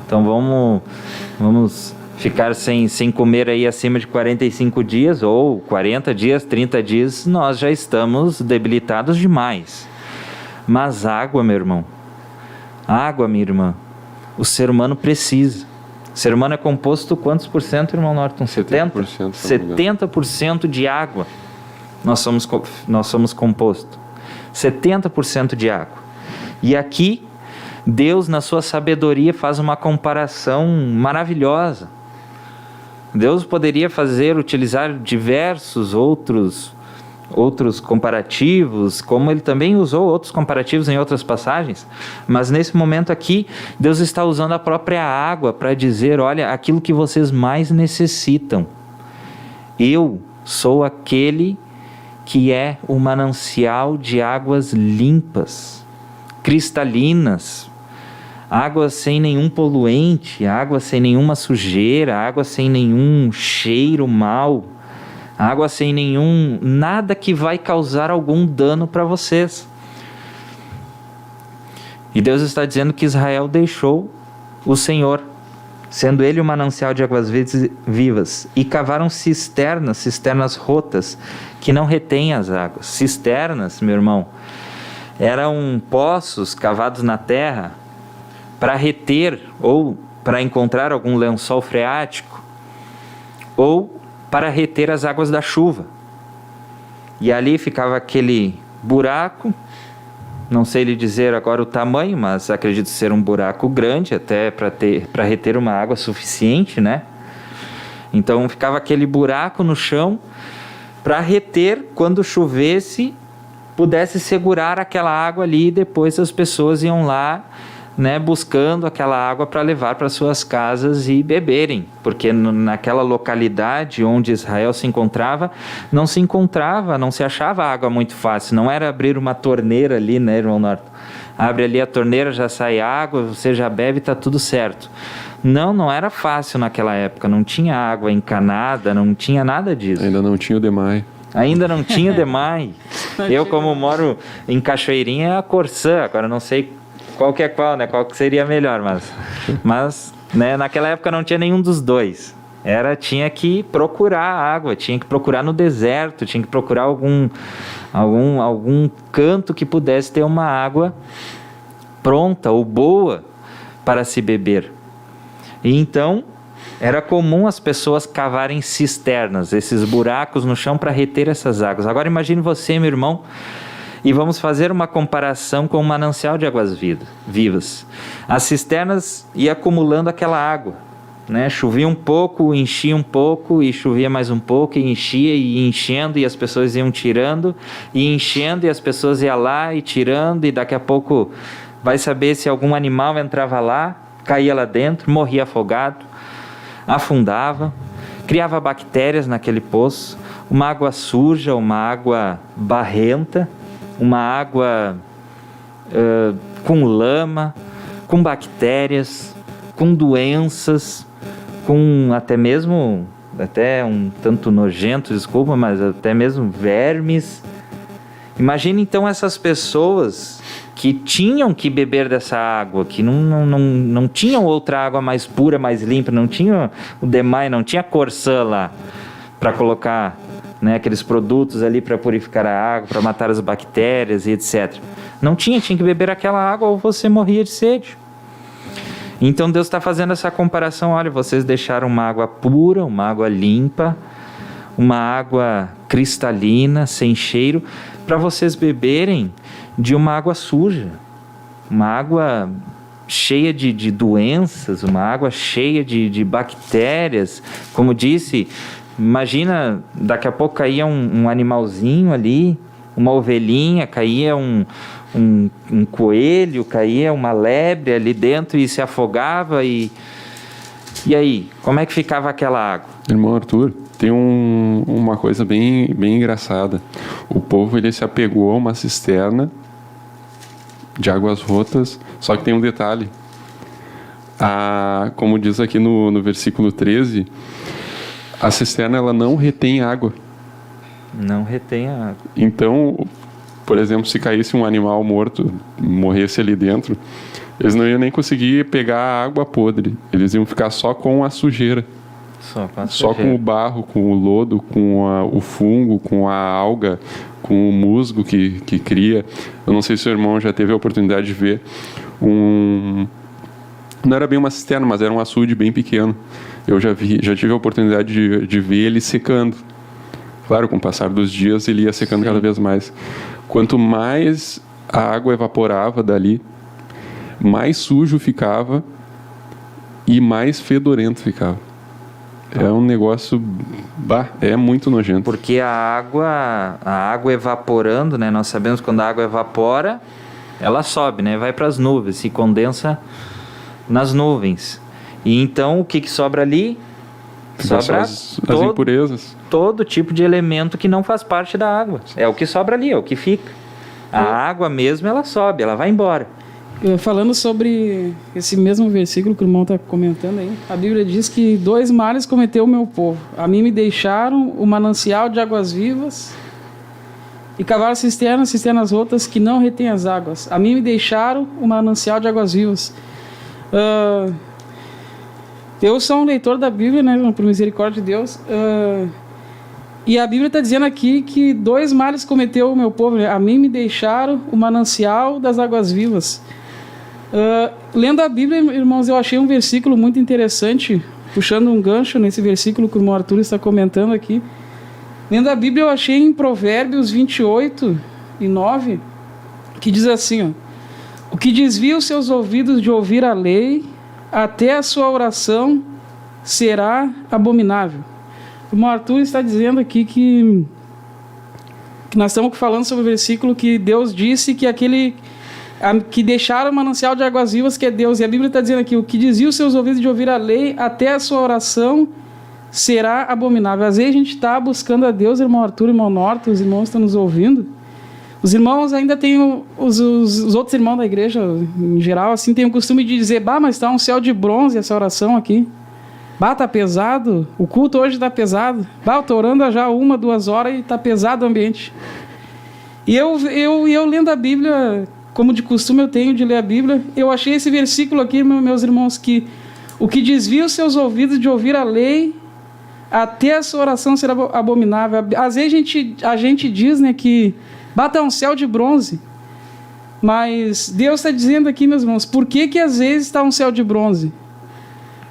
Então vamos ficar sem comer aí acima de 45 dias, ou 40 dias, 30 dias, nós já estamos debilitados demais. Mas água, meu irmão, água, minha irmã, o ser humano precisa. O ser humano é composto quantos por cento, irmão Norton? 70%? 70% de água nós somos composto. 70% de água. E aqui, Deus, na sua sabedoria, faz uma comparação maravilhosa. Deus poderia utilizar diversos outros comparativos, como Ele também usou outros comparativos em outras passagens, mas nesse momento aqui, Deus está usando a própria água para dizer: olha, aquilo que vocês mais necessitam, eu sou aquele que é o manancial de águas limpas, cristalinas, água sem nenhum poluente, água sem nenhuma sujeira, água sem nenhum cheiro mau, água sem nada que vai causar algum dano para vocês. E Deus está dizendo que Israel deixou o Senhor, sendo Ele o manancial de águas vivas, e cavaram cisternas rotas, que não retêm as águas. Cisternas, meu irmão, eram poços cavados na terra, para reter ou para encontrar algum lençol freático ou para reter as águas da chuva. E ali ficava aquele buraco, não sei lhe dizer agora o tamanho, mas acredito ser um buraco grande, até para reter uma água suficiente, né? Então ficava aquele buraco no chão para reter, quando chovesse, pudesse segurar aquela água ali, e depois as pessoas iam lá né, buscando aquela água para levar para suas casas e beberem, porque naquela localidade onde Israel se encontrava, não se achava água muito fácil, não era abrir uma torneira ali, né, irmão Norton? Abre ali a torneira, já sai água, você já bebe, está tudo certo. Não era fácil naquela época, não tinha água encanada, não tinha nada disso. Ainda não tinha o Demai. Ainda não tinha demais. Eu, como moro em Cachoeirinha, é a Corsã. Agora não sei qual que é qual, né? Qual que seria melhor, mas né, naquela época não tinha nenhum dos dois. Tinha que procurar água, tinha que procurar no deserto, tinha que procurar algum canto que pudesse ter uma água pronta ou boa para se beber. E então era comum as pessoas cavarem cisternas, esses buracos no chão para reter essas águas. Agora imagine você, meu irmão, e vamos fazer uma comparação com um manancial de águas vivas. As cisternas iam acumulando aquela água, né? Chovia um pouco, enchia um pouco, e chovia mais um pouco, e enchia, e enchendo, e as pessoas iam tirando, e enchendo, e as pessoas iam lá e tirando, e daqui a pouco vai saber se algum animal entrava lá, caía lá dentro, morria afogado, afundava, criava bactérias naquele poço, uma água suja, uma água barrenta, uma água com lama, com bactérias, com doenças, com até um tanto nojento, desculpa, mas até mesmo vermes. Imagine então essas pessoas que tinham que beber dessa água, que não tinham outra água mais pura, mais limpa, não tinha o Demai, não tinha Corsã lá para colocar, né, aqueles produtos ali para purificar a água, para matar as bactérias e etc. Não tinha que beber aquela água ou você morria de sede. Então Deus está fazendo essa comparação, olha, vocês deixaram uma água pura, uma água limpa, uma água cristalina, sem cheiro, para vocês beberem de uma água suja, uma água cheia de doenças, uma água cheia de bactérias. Como disse, imagina, daqui a pouco caía um animalzinho ali, uma ovelhinha, caía um coelho, caía uma lebre ali dentro e se afogava. E aí, como é que ficava aquela água? Irmão Arthur, tem uma coisa bem engraçada. O povo ele se apegou a uma cisterna de águas rotas, só que tem um detalhe. Como diz aqui no versículo 13, a cisterna ela não retém água. Não retém a água. Então, por exemplo, se caísse um animal morto, morresse ali dentro, eles não iam nem conseguir pegar a água podre. Eles iam ficar só com a sujeira. Só com o barro, com o lodo, com o fungo, com a alga, com o musgo que cria. Eu não sei se o irmão já teve a oportunidade de ver não era bem uma cisterna, mas era um açude bem pequeno. Eu já tive a oportunidade de ver ele secando. Claro, com o passar dos dias ele ia secando cada vez mais. Quanto mais a água evaporava dali, mais sujo ficava e mais fedorento ficava. É um negócio, é muito nojento. Porque a água evaporando, né? Nós sabemos que quando a água evapora, ela sobe, né? Vai para as nuvens, se condensa nas nuvens. E então o que sobra ali? Sobra as impurezas. Todo tipo de elemento que não faz parte da água. É o que sobra ali, é o que fica. A água mesmo, ela sobe, ela vai embora. Falando sobre esse mesmo versículo que o irmão está comentando aí, a Bíblia diz que 2 males cometeu o meu povo. A mim me deixaram o manancial de águas vivas e cavaram cisternas rotas que não retêm as águas. A mim me deixaram o manancial de águas vivas. Eu sou um leitor da Bíblia, né, por misericórdia de Deus. E a Bíblia está dizendo aqui que 2 males cometeu o meu povo. Né? A mim me deixaram o manancial das águas vivas. Lendo a Bíblia, irmãos, eu achei um versículo muito interessante, puxando um gancho nesse versículo que o irmão Arthur está comentando aqui. Lendo a Bíblia, eu achei em Provérbios 28:9, que diz assim, ó, o que desvia os seus ouvidos de ouvir a lei, até a sua oração será abominável. O irmão Arthur está dizendo aqui que nós estamos falando sobre o versículo que Deus disse que aquele que deixaram o manancial de águas vivas, que é Deus. E a Bíblia está dizendo aqui, o que desvia os seus ouvidos de ouvir a lei, até a sua oração será abominável. Às vezes a gente está buscando a Deus, irmão Arthur, irmão Norte, os irmãos estão nos ouvindo. Os irmãos ainda têm, os outros irmãos da igreja, em geral, assim, têm o costume de dizer, mas está um céu de bronze essa oração aqui. Tá pesado, o culto hoje está pesado. Eu estou orando há já 1, 2 horas e está pesado o ambiente. E eu lendo a Bíblia, como de costume eu tenho de ler a Bíblia, eu achei esse versículo aqui, meus irmãos, que o que desvia os seus ouvidos de ouvir a lei, até a sua oração será abominável. Às vezes a gente diz, né, que bata um céu de bronze, mas Deus está dizendo aqui, meus irmãos, por que às vezes está um céu de bronze?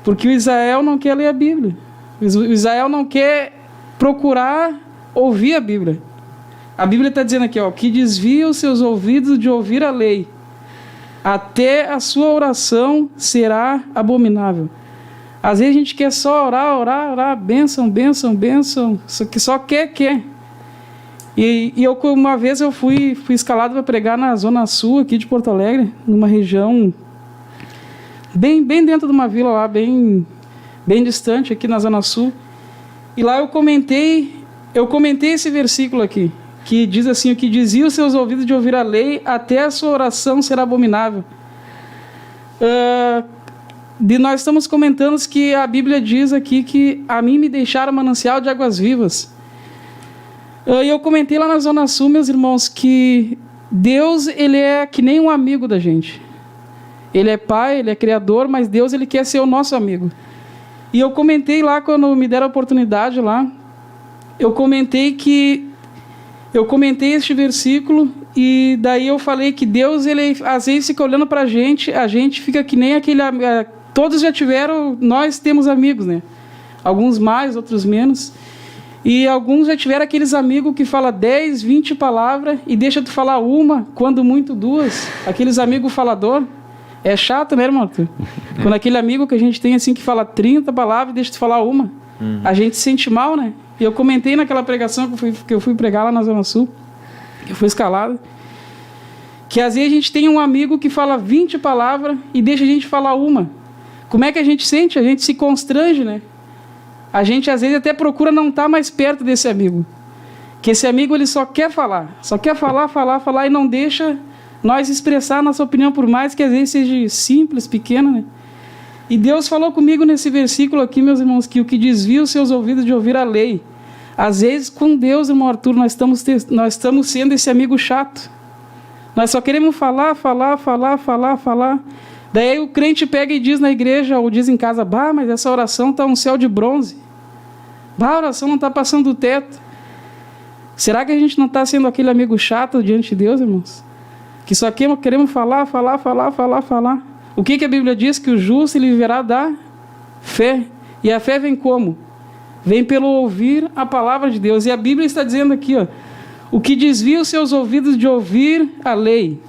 Porque o Israel não quer ler a Bíblia, o Israel não quer procurar ouvir a Bíblia. A Bíblia está dizendo aqui, que desvia os seus ouvidos de ouvir a lei, até a sua oração será abominável. Às vezes a gente quer só orar, bênção, só quer. E eu, uma vez eu fui escalado para pregar na zona sul aqui de Porto Alegre, numa região bem dentro de uma vila lá, bem distante aqui na zona sul. E lá eu comentei esse versículo aqui, que diz assim, o que desvia os seus ouvidos de ouvir a lei, até a sua oração será abominável. Nós estamos comentando que a Bíblia diz aqui que a mim me deixaram manancial de águas vivas. E eu comentei lá na Zona Sul, meus irmãos, que Deus, ele é que nem um amigo da gente. Ele é pai, ele é criador, mas Deus, ele quer ser o nosso amigo. E eu comentei lá, quando me deram a oportunidade lá, eu comentei este versículo, e daí eu falei que Deus, ele às vezes fica olhando pra gente, a gente fica que nem aquele... Todos já tiveram, nós temos amigos, né? Alguns mais, outros menos. E alguns já tiveram aqueles amigos que falam 10, 20 palavras e deixa tu falar uma, quando muito 2. Aqueles amigos falador. É chato, né, irmão? Quando aquele amigo que a gente tem assim que fala 30 palavras e deixa tu falar uma. A gente se sente mal, né? E eu comentei naquela pregação que eu fui pregar lá na Zona Sul, que eu fui escalado, que às vezes a gente tem um amigo que fala 20 palavras e deixa a gente falar uma. Como é que a gente sente? A gente se constrange, né? A gente às vezes até procura não estar mais perto desse amigo. Que esse amigo ele só quer falar e não deixa nós expressar a nossa opinião, por mais que às vezes seja simples, pequena, né? E Deus falou comigo nesse versículo aqui, meus irmãos, que o que desvia os seus ouvidos de ouvir a lei. Às vezes com Deus, irmão Arthur, nós estamos sendo esse amigo chato. Nós só queremos falar. Daí o crente pega e diz na igreja, ou diz em casa, mas essa oração está um céu de bronze. A oração não está passando do teto. Será que a gente não está sendo aquele amigo chato diante de Deus, irmãos? Que só queremos falar. O que a Bíblia diz? Que o justo ele viverá da fé. E a fé vem como? Vem pelo ouvir a palavra de Deus. E a Bíblia está dizendo aqui, o que desvia os seus ouvidos de ouvir a lei.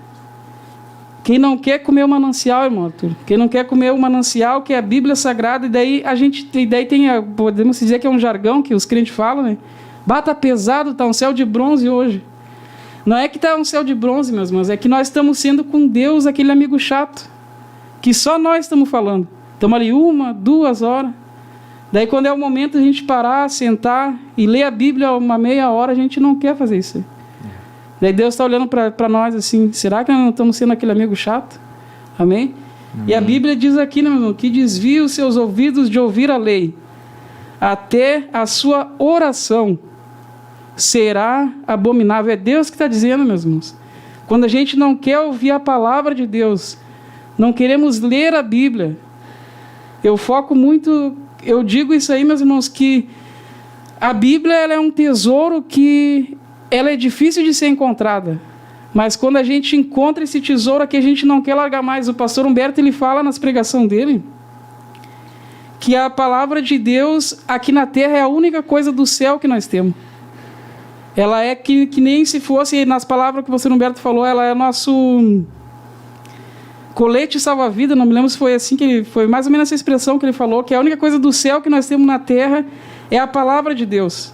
Quem não quer comer o manancial, irmão Arthur, quem não quer comer o manancial, que é a Bíblia Sagrada, e daí podemos dizer que é um jargão que os crentes falam, né? Tá pesado, tá um céu de bronze hoje. Não é que tá um céu de bronze, meus irmãos, é que nós estamos sendo com Deus aquele amigo chato, que só nós estamos falando. Estamos ali 1, 2 horas. Daí quando é o momento de a gente parar, sentar e ler a Bíblia uma meia hora, a gente não quer fazer isso. Daí Deus está olhando para nós assim, será que nós não estamos sendo aquele amigo chato? Amém? E a Bíblia diz aqui, meu irmão, que desvia os seus ouvidos de ouvir a lei, até a sua oração será abominável. É Deus que está dizendo, meus irmãos. Quando a gente não quer ouvir a palavra de Deus, não queremos ler a Bíblia, eu foco muito, eu digo isso aí, meus irmãos, que a Bíblia ela é um tesouro que ela é difícil de ser encontrada, mas quando a gente encontra esse tesouro aqui, a gente não quer largar mais. O pastor Humberto, ele fala nas pregações dele, que a palavra de Deus aqui na terra é a única coisa do céu que nós temos. Ela é que nem se fosse, nas palavras que o pastor Humberto falou, ela é nosso colete salva-vida, não me lembro se foi assim, foi mais ou menos essa expressão que ele falou, que a única coisa do céu que nós temos na terra é a palavra de Deus.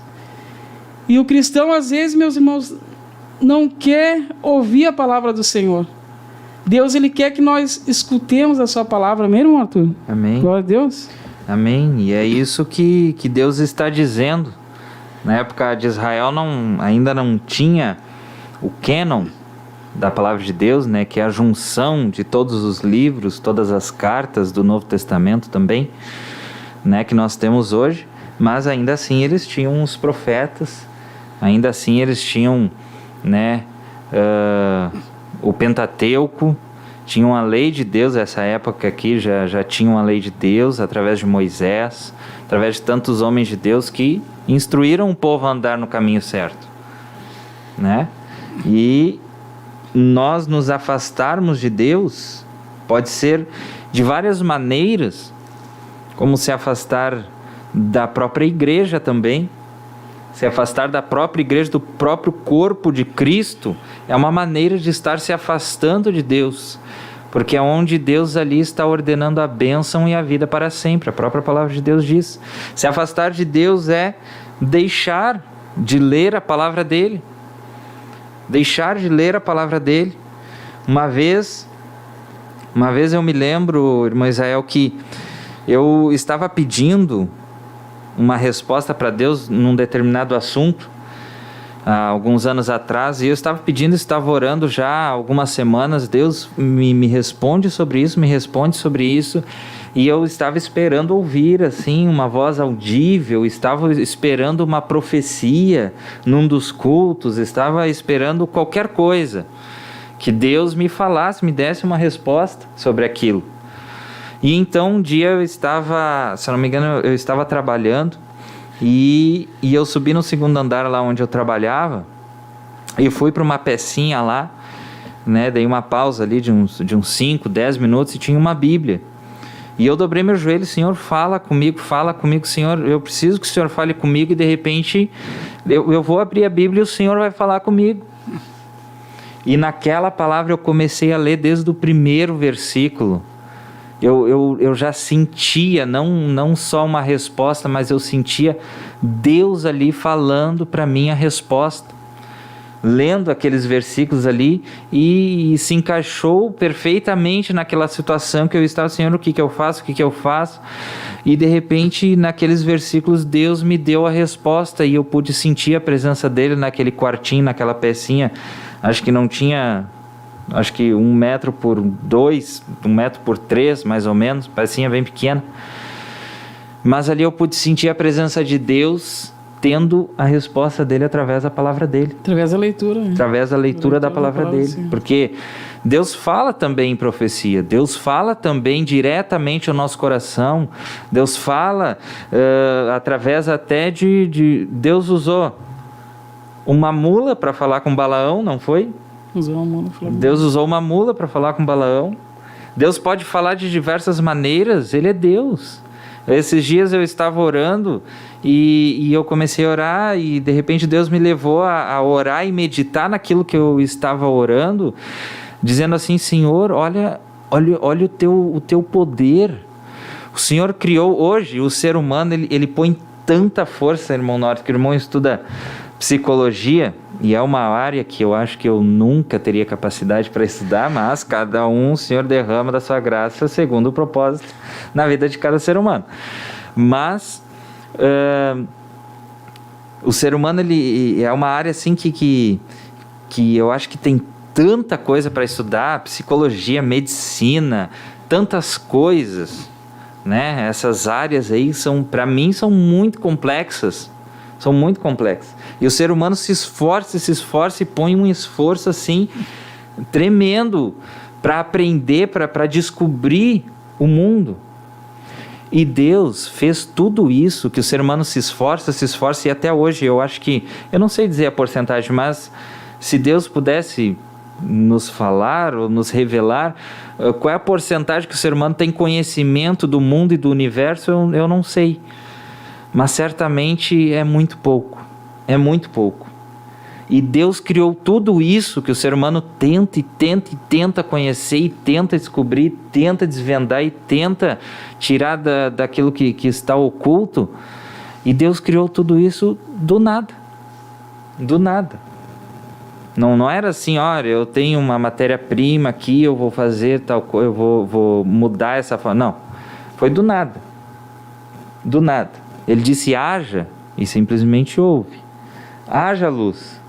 E o cristão, às vezes, meus irmãos, não quer ouvir a palavra do Senhor. Deus, Ele quer que nós escutemos a sua palavra, amém, irmão Arthur? Amém. Glória a Deus. Amém. E é isso que Deus está dizendo. Na época de Israel ainda não tinha o cânon da palavra de Deus, né, que é a junção de todos os livros, todas as cartas do Novo Testamento também, né, que nós temos hoje. Mas ainda assim eles tinham os profetas, ainda assim eles tinham, né, o Pentateuco, tinham a lei de Deus. Essa época aqui já tinham a lei de Deus através de Moisés, através de tantos homens de Deus que instruíram o povo a andar no caminho certo, né? E nós nos afastarmos de Deus pode ser de várias maneiras, como se afastar da própria igreja também. Se afastar da própria igreja, do próprio corpo de Cristo, é uma maneira de estar se afastando de Deus, porque é onde Deus ali está ordenando a bênção e a vida para sempre. A própria palavra de Deus diz. Se afastar de Deus é deixar de ler a palavra dele, deixar de ler a palavra dele. Uma vez eu me lembro, irmão Israel, que eu estava pedindo uma resposta para Deus num determinado assunto, há alguns anos atrás, e eu estava pedindo, estava orando já há algumas semanas. Deus me responde sobre isso, e eu estava esperando ouvir assim uma voz audível, estava esperando uma profecia num dos cultos, estava esperando qualquer coisa, que Deus me falasse, me desse uma resposta sobre aquilo. E então um dia eu estava, se não me engano, eu estava trabalhando, e eu subi no segundo andar lá onde eu trabalhava, e fui para uma pecinha lá, né, dei uma pausa ali de uns 5, 10 minutos, e tinha uma Bíblia. E eu dobrei meu joelho: Senhor, fala comigo, Senhor, eu preciso que o Senhor fale comigo. E de repente eu vou abrir a Bíblia e o Senhor vai falar comigo. E naquela palavra eu comecei a ler desde o primeiro versículo. Eu já sentia, não só uma resposta, mas eu sentia Deus ali falando para mim a resposta, lendo aqueles versículos ali, e se encaixou perfeitamente naquela situação que eu estava: Senhor, o que eu faço? E de repente, naqueles versículos, Deus me deu a resposta, e eu pude sentir a presença dele naquele quartinho, naquela pecinha. Acho que não tinha... acho que 1 metro por 2, 1 metro por 3, mais ou menos, pecinha bem pequena. Mas ali eu pude sentir a presença de Deus, tendo a resposta dele através da palavra dele. Através da leitura. Né? Através da leitura da palavra dele. Sim. Porque Deus fala também em profecia, Deus fala também diretamente ao nosso coração, Deus fala através até de... Deus usou uma mula para falar com Balaão, não foi? Deus usou uma mula para falar com Balaão. Deus pode falar de diversas maneiras, Ele é Deus. Esses dias eu estava orando e eu comecei a orar, e de repente Deus me levou a orar e meditar naquilo que eu estava orando, dizendo assim: Senhor, olha o teu poder. O Senhor criou hoje o ser humano, ele põe tanta força, irmão Norte, que o irmão estuda psicologia, e é uma área que eu acho que eu nunca teria capacidade para estudar, mas cada um, o Senhor derrama da sua graça segundo o propósito na vida de cada ser humano. Mas o ser humano, ele é uma área assim que eu acho que tem tanta coisa para estudar: psicologia, medicina, tantas coisas, né? Essas áreas aí para mim são muito complexas. São muito complexas. E o ser humano se esforça e põe um esforço assim tremendo para aprender, para descobrir o mundo. E Deus fez tudo isso que o ser humano se esforça, e até hoje eu acho que, eu não sei dizer a porcentagem, mas se Deus pudesse nos falar ou nos revelar qual é a porcentagem que o ser humano tem conhecimento do mundo e do universo, eu não sei. Mas certamente é muito pouco. E Deus criou tudo isso que o ser humano tenta conhecer, e tenta descobrir, tenta desvendar, e tenta tirar daquilo que está oculto. E Deus criou tudo isso do nada. Não era assim, olha, eu tenho uma matéria-prima aqui, eu vou fazer tal coisa, eu vou mudar essa forma. Não, foi do nada. Do nada. Ele disse haja e simplesmente houve. Haja luz.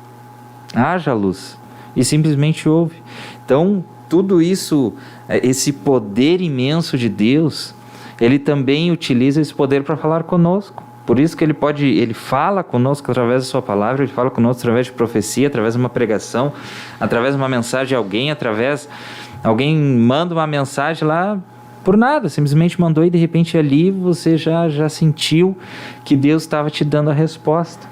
Haja luz. E simplesmente houve. Então, tudo isso, esse poder imenso de Deus, ele também utiliza esse poder para falar conosco. Por isso que ele fala conosco através da sua palavra, ele fala conosco através de profecia, através de uma pregação, através de uma mensagem de alguém, alguém manda uma mensagem lá por nada, simplesmente mandou e de repente ali você já sentiu que Deus estava te dando a resposta.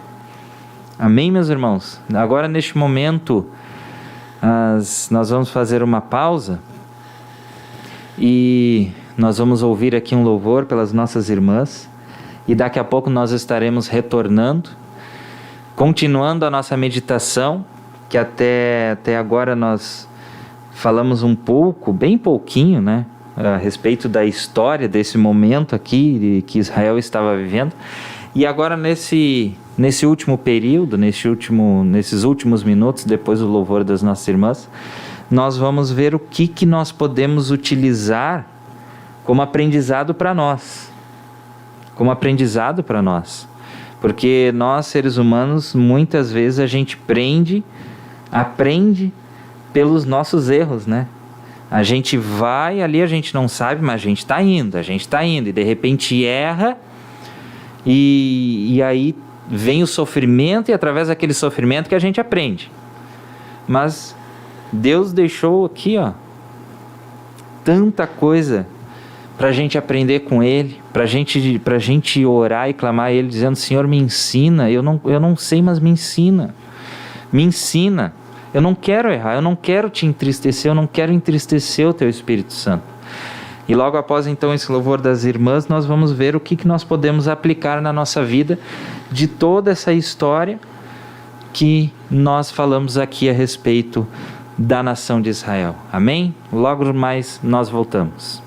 Amém, meus irmãos? Agora neste momento nós vamos fazer uma pausa e nós vamos ouvir aqui um louvor pelas nossas irmãs. E daqui a pouco nós estaremos retornando, continuando a nossa meditação, que até agora nós falamos um pouco, bem pouquinho, né, a respeito da história desse momento aqui que Israel estava vivendo. E agora nesse último período, nesses últimos minutos, depois do louvor das nossas irmãs, nós vamos ver o que nós podemos utilizar como aprendizado para nós. Porque nós, seres humanos, muitas vezes a gente aprende pelos nossos erros, né? A gente vai ali, a gente não sabe, mas a gente está indo, e de repente erra, e aí vem o sofrimento, e através daquele sofrimento que a gente aprende. Mas Deus deixou aqui, tanta coisa para a gente aprender com Ele, para a gente orar e clamar a Ele, dizendo: Senhor, me ensina, eu não sei, mas me ensina, eu não quero errar, eu não quero te entristecer, eu não quero entristecer o Teu Espírito Santo. E logo após então esse louvor das irmãs, nós vamos ver o que nós podemos aplicar na nossa vida de toda essa história que nós falamos aqui a respeito da nação de Israel. Amém? Logo mais nós voltamos.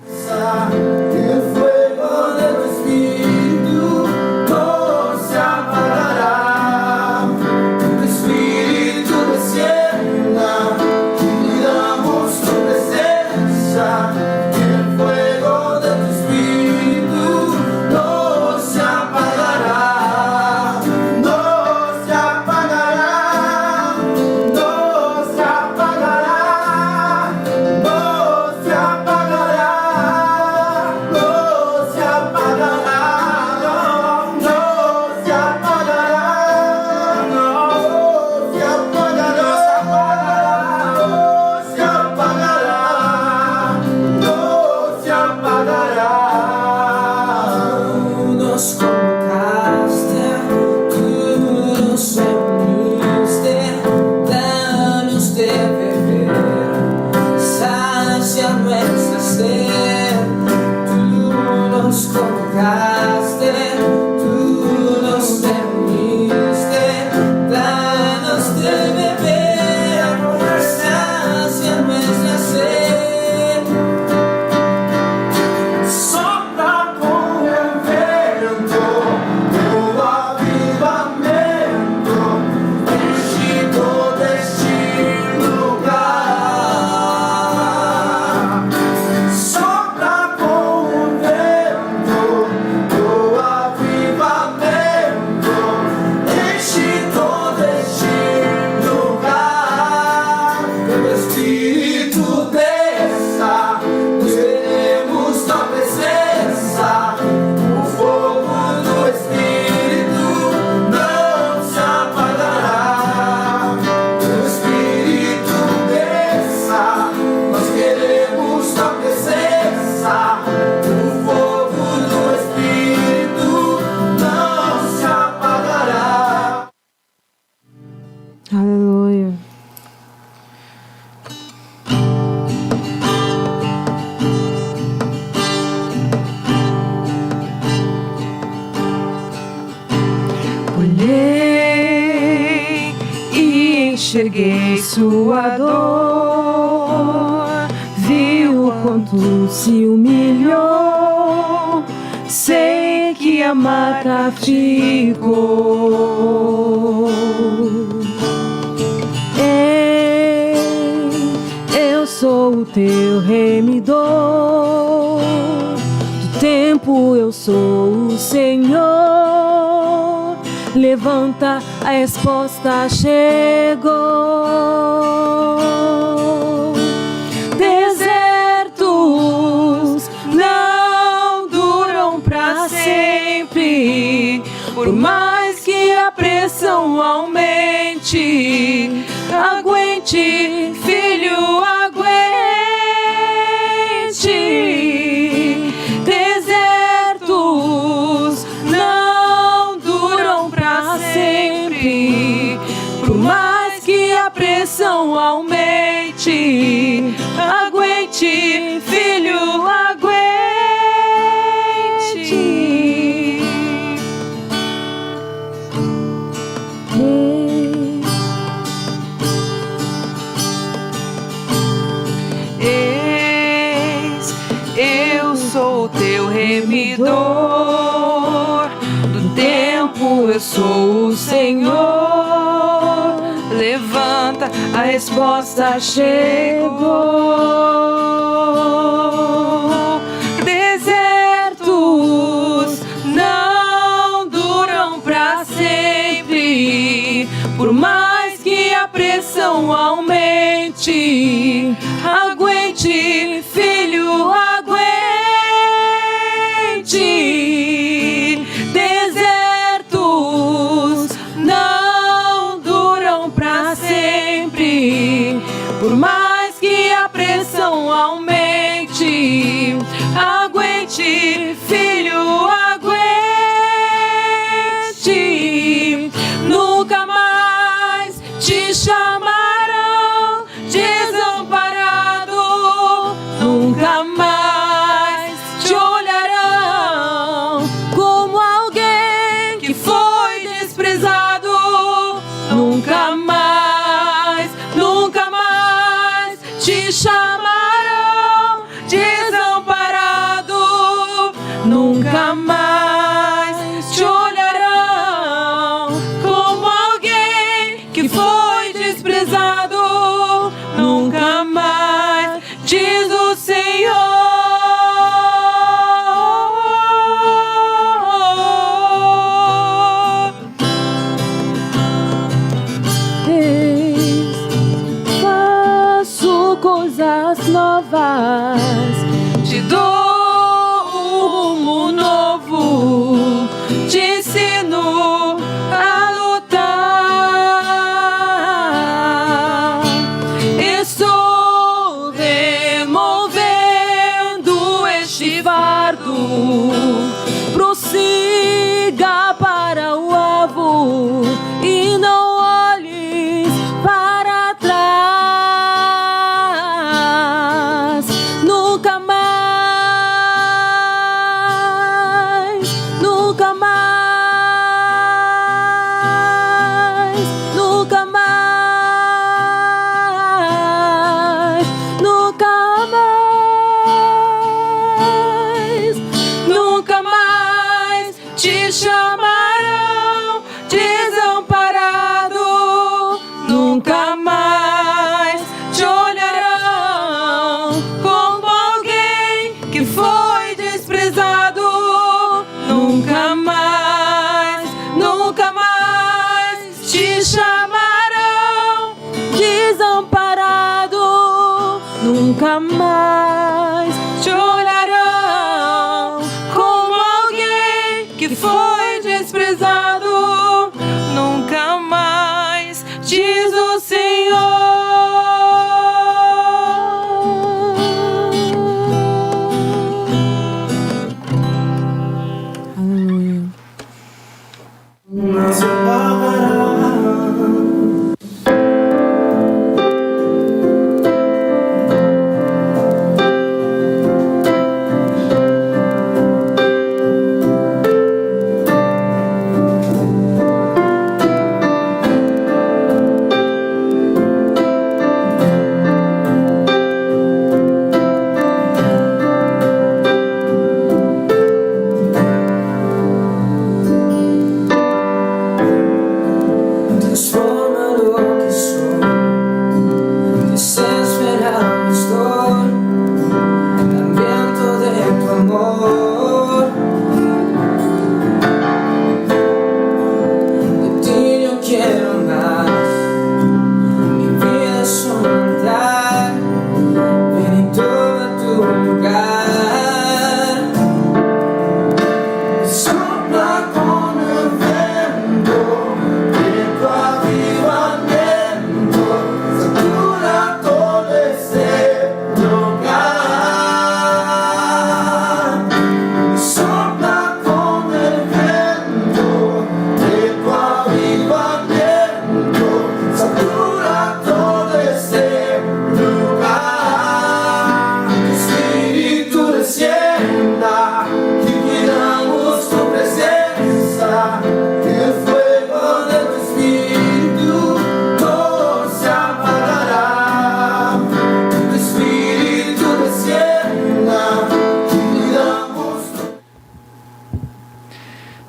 El fuego de tu espíritu no se apagará. Tu espíritu descienda y pidamos tu presencia. El fuego de tu espíritu no se apagará. No se apagará. No se apagará. No se apagará. Nos convocaste, tú nos reuniste, danos de beber, sacia nuestra sed. Tú nos convocaste, tú nos reuniste, danos de beber, sacia nuestra sed. Sopla con el viento, tu avivamiento, ungido de este lugar. Sopla con el viento, tu avivamiento, ungido de este lugar. Tu Espírito desça, nós queremos tua presença. O fogo do Espírito não se apagará. O Espírito desça, nós queremos tua presença. O fogo do Espírito não se apagará. Aleluia. Olhei e enxerguei sua dor, vi o quanto se humilhou, sei que a marca ficou. sou o teu remidor. Do tempo eu sou o Senhor. Levanta, a resposta chegou. Desertos não duram pra sempre, por mais que a pressão aumente. Aguente, filho, aguente. Desertos não duram pra sempre, por mais que a pressão aumente. Aguente, filho, aguente. Eis, eu sou o teu remidor. Do tempo eu sou o Senhor. Levanta, a resposta chegou. Desertos não duram pra sempre, por mais que a pressão aumente. Aguente, filho, aguente. Desertos não duram pra sempre, por mais que a pressão aumente. Aguente, filho, aguente. Nunca mais te chamarão desamparado. Nunca mais te olharão como alguém que foi desprezado. Nunca mais te chamarão desamparado. Nunca mais te olharão como alguém que foi desprezado. Nunca mais, diz o Senhor. Faço coisas novas, te dou um rumo novo, te ensino a lutar. Estou removendo este fardo. Prossiga para o alvo e não olhes para trás. Nunca mais, nunca mais, nunca mais, nunca mais, nunca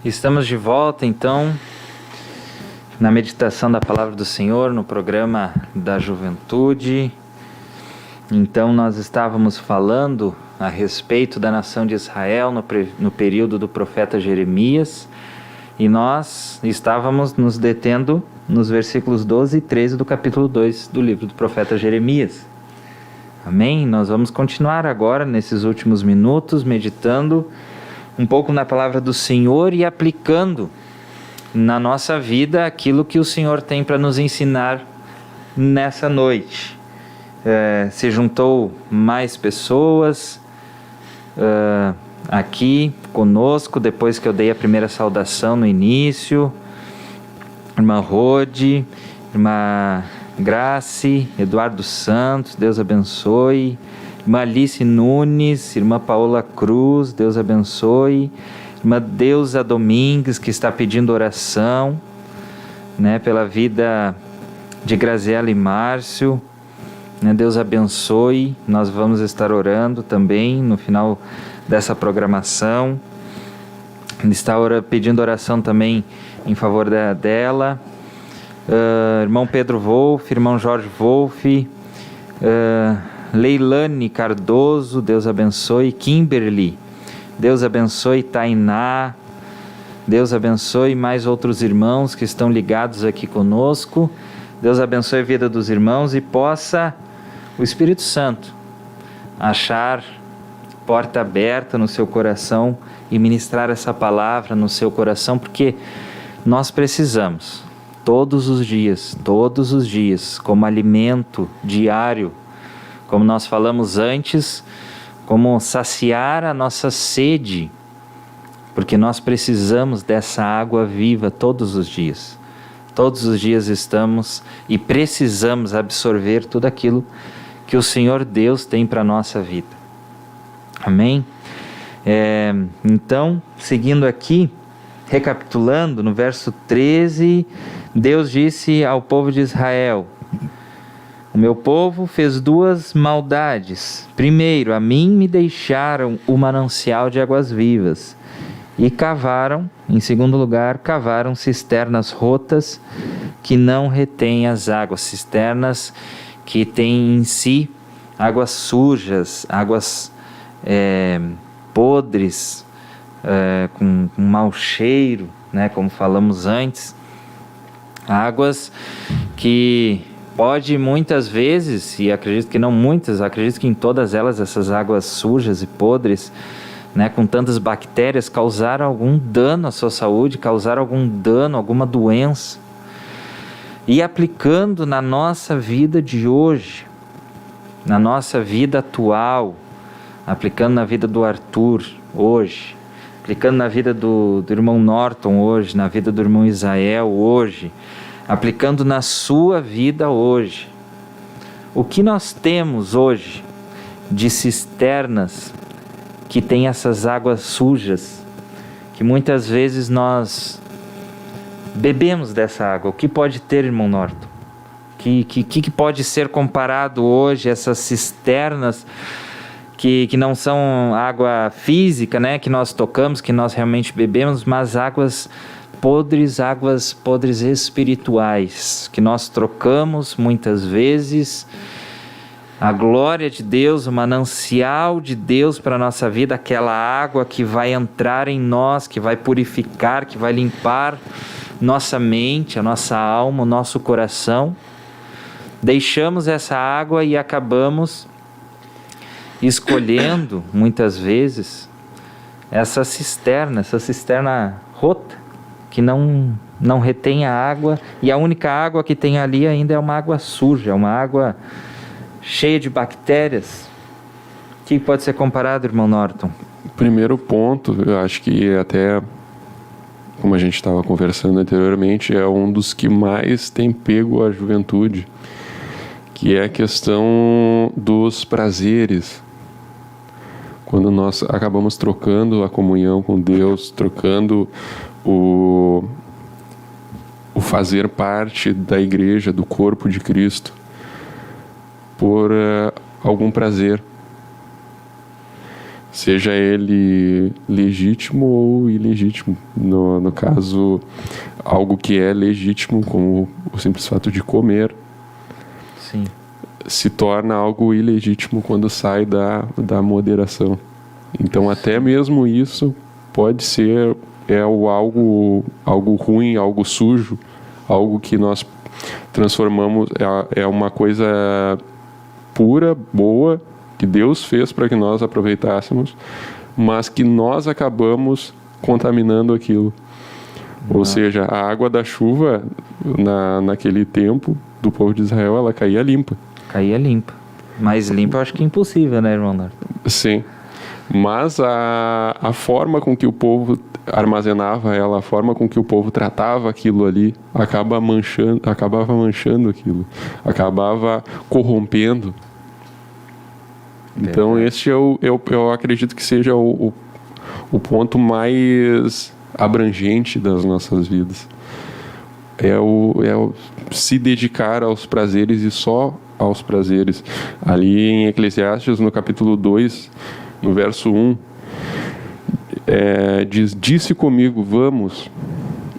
Estamos de volta, então, na meditação da Palavra do Senhor, no programa da Juventude. Então, nós estávamos falando a respeito da nação de Israel no período do profeta Jeremias, e nós estávamos nos detendo nos versículos 12 e 13 do capítulo 2 do livro do profeta Jeremias. Amém? Nós vamos continuar agora, nesses últimos minutos, meditando um pouco na palavra do Senhor e aplicando na nossa vida aquilo que o Senhor tem para nos ensinar nessa noite. Se juntou mais pessoas aqui conosco, depois que eu dei a primeira saudação no início. Irmã Rode, irmã Grace, Eduardo Santos, Deus abençoe. Irmã Alice Nunes, irmã Paola Cruz, Deus abençoe. Irmã Deusa Domingues, que está pedindo oração, né, pela vida de Graziela e Márcio, né, Deus abençoe. Nós vamos estar orando também no final dessa programação. Está pedindo oração também em favor dela. Irmão Pedro Wolff, irmão Jorge Wolff, Leilane Cardoso, Deus abençoe. Kimberly, Deus abençoe. Tainá, Deus abençoe. Mais outros irmãos que estão ligados aqui conosco. Deus abençoe a vida dos irmãos e possa o Espírito Santo achar porta aberta no seu coração e ministrar essa palavra no seu coração, porque nós precisamos todos os dias, como alimento diário, como nós falamos antes, como saciar a nossa sede, porque nós precisamos dessa água viva todos os dias. Todos os dias estamos e precisamos absorver tudo aquilo que o Senhor Deus tem para a nossa vida. Amém? Então, seguindo aqui, recapitulando, no verso 13, Deus disse ao povo de Israel: o meu povo fez duas maldades. Primeiro, a mim me deixaram o manancial de águas vivas e cavaram, em segundo lugar, cavaram cisternas rotas que não retêm as águas, cisternas que têm em si águas sujas, águas podres, com mau cheiro, né, como falamos antes, águas que pode muitas vezes, e acredito que não muitas, acredito que em todas elas, essas águas sujas e podres, né, com tantas bactérias, causaram algum dano à sua saúde, causaram algum dano, alguma doença. E aplicando na nossa vida de hoje, na nossa vida atual, aplicando na vida do Arthur hoje, aplicando na vida do irmão Norton hoje, na vida do irmão Isael hoje, aplicando na sua vida hoje. O que nós temos hoje de cisternas que tem essas águas sujas, que muitas vezes nós bebemos dessa água? O que pode ter, irmão Norton? Que pode ser comparado hoje, essas cisternas que não são água física, né, que nós tocamos, que nós realmente bebemos, mas águas podres espirituais, que nós trocamos muitas vezes a glória de Deus, o manancial de Deus para a nossa vida, aquela água que vai entrar em nós, que vai purificar, que vai limpar nossa mente, a nossa alma, o nosso coração. Deixamos essa água e acabamos escolhendo, muitas vezes, essa cisterna rota, que não retém a água, e a única água que tem ali ainda é uma água suja, uma água cheia de bactérias. O que pode ser comparado, irmão Norton? Primeiro ponto, eu acho que até, como a gente estava conversando anteriormente, é um dos que mais tem pego a juventude, que é a questão dos prazeres. Quando nós acabamos trocando a comunhão com Deus, trocando o fazer parte da igreja, do corpo de Cristo, por algum prazer. seja ele legítimo ou ilegítimo. No caso, algo que é legítimo, como o simples fato de comer, Sim. se torna algo ilegítimo quando sai da moderação. Então, até mesmo isso pode ser algo ruim, algo sujo, algo que nós transformamos, é uma coisa pura, boa, que Deus fez para que nós aproveitássemos, mas que nós acabamos contaminando aquilo. Ou seja, a água da chuva, naquele tempo do povo de Israel, ela caía limpa. Caía limpa. Mais limpa eu acho que é impossível, né, irmão Norton? Sim. Mas a forma com que o povo armazenava ela, a forma com que o povo tratava aquilo ali, acabava manchando aquilo, acabava corrompendo. Então este eu acredito que seja o ponto mais abrangente das nossas vidas. É o se dedicar aos prazeres e só aos prazeres. Ali em Eclesiastes, no capítulo 2, no verso 1, disse comigo, vamos,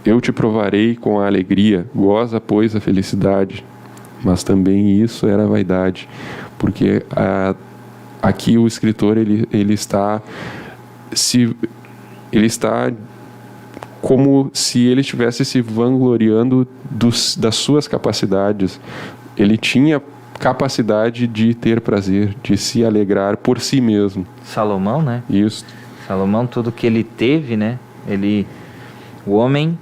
eu te provarei com a alegria, goza, pois, a felicidade. Mas também isso era vaidade, porque aqui o escritor ele está como se ele estivesse se vangloriando das suas capacidades. Ele tinha capacidade de ter prazer, de se alegrar por si mesmo. Salomão, né? Isso. Salomão, tudo que ele teve, né? O homem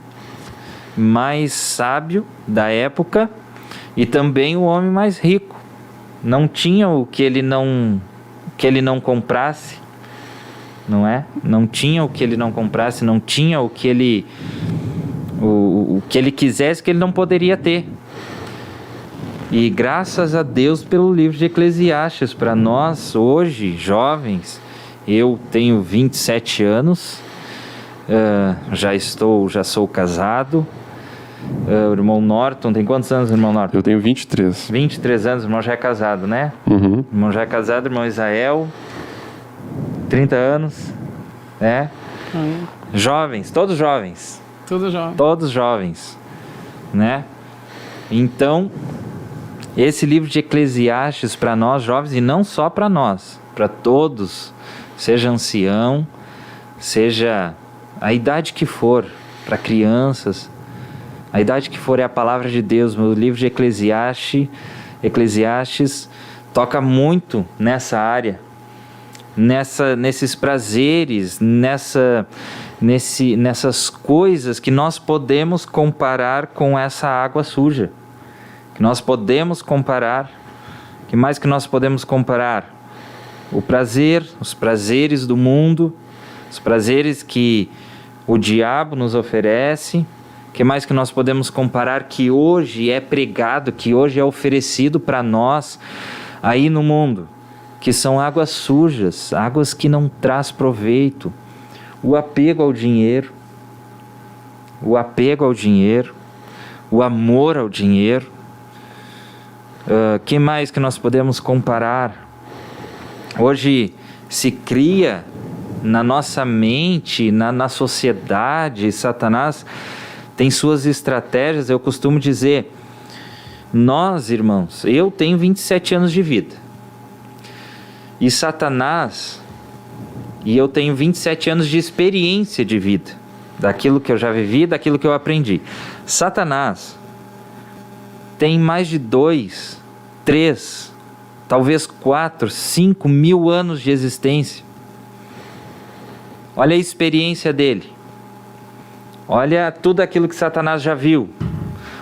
mais sábio da época e também o homem mais rico. Não tinha o que ele não comprasse, não é? Não tinha o que ele não comprasse, não tinha o que ele quisesse que ele não poderia ter. E graças a Deus pelo livro de Eclesiastes, para nós hoje, jovens, eu tenho 27 anos, já sou casado. O irmão Norton, tem quantos anos, irmão Norton? Eu tenho 23. 23 anos, o irmão já é casado, né? Uhum. O irmão já é casado, irmão Isael, 30 anos, né? Jovens, todos jovens. Tudo jovem. Todos jovens, né? Então, esse livro de Eclesiastes para nós jovens, e não só para nós, para todos, seja ancião, seja a idade que for, para crianças, a idade que for, é a palavra de Deus. O livro de Eclesiastes toca muito nessa área, nesses prazeres, nessas coisas que nós podemos comparar com essa água suja. Que nós podemos comparar, que mais que nós podemos comparar? O prazer, os prazeres do mundo, os prazeres que o diabo nos oferece. Que mais que nós podemos comparar que hoje é pregado, que hoje é oferecido para nós aí no mundo? Que são águas sujas, águas que não traz proveito. O apego ao dinheiro, o amor ao dinheiro. Que mais que nós podemos comparar? Hoje se cria na nossa mente, na sociedade, Satanás tem suas estratégias. Eu costumo dizer, nós, irmãos, eu tenho 27 anos de vida. E Satanás, e eu tenho 27 anos de experiência de vida, daquilo que eu já vivi, daquilo que eu aprendi. Satanás tem mais de 2, 3, talvez 4, 5 mil anos de existência. Olha a experiência dele. Olha tudo aquilo que Satanás já viu.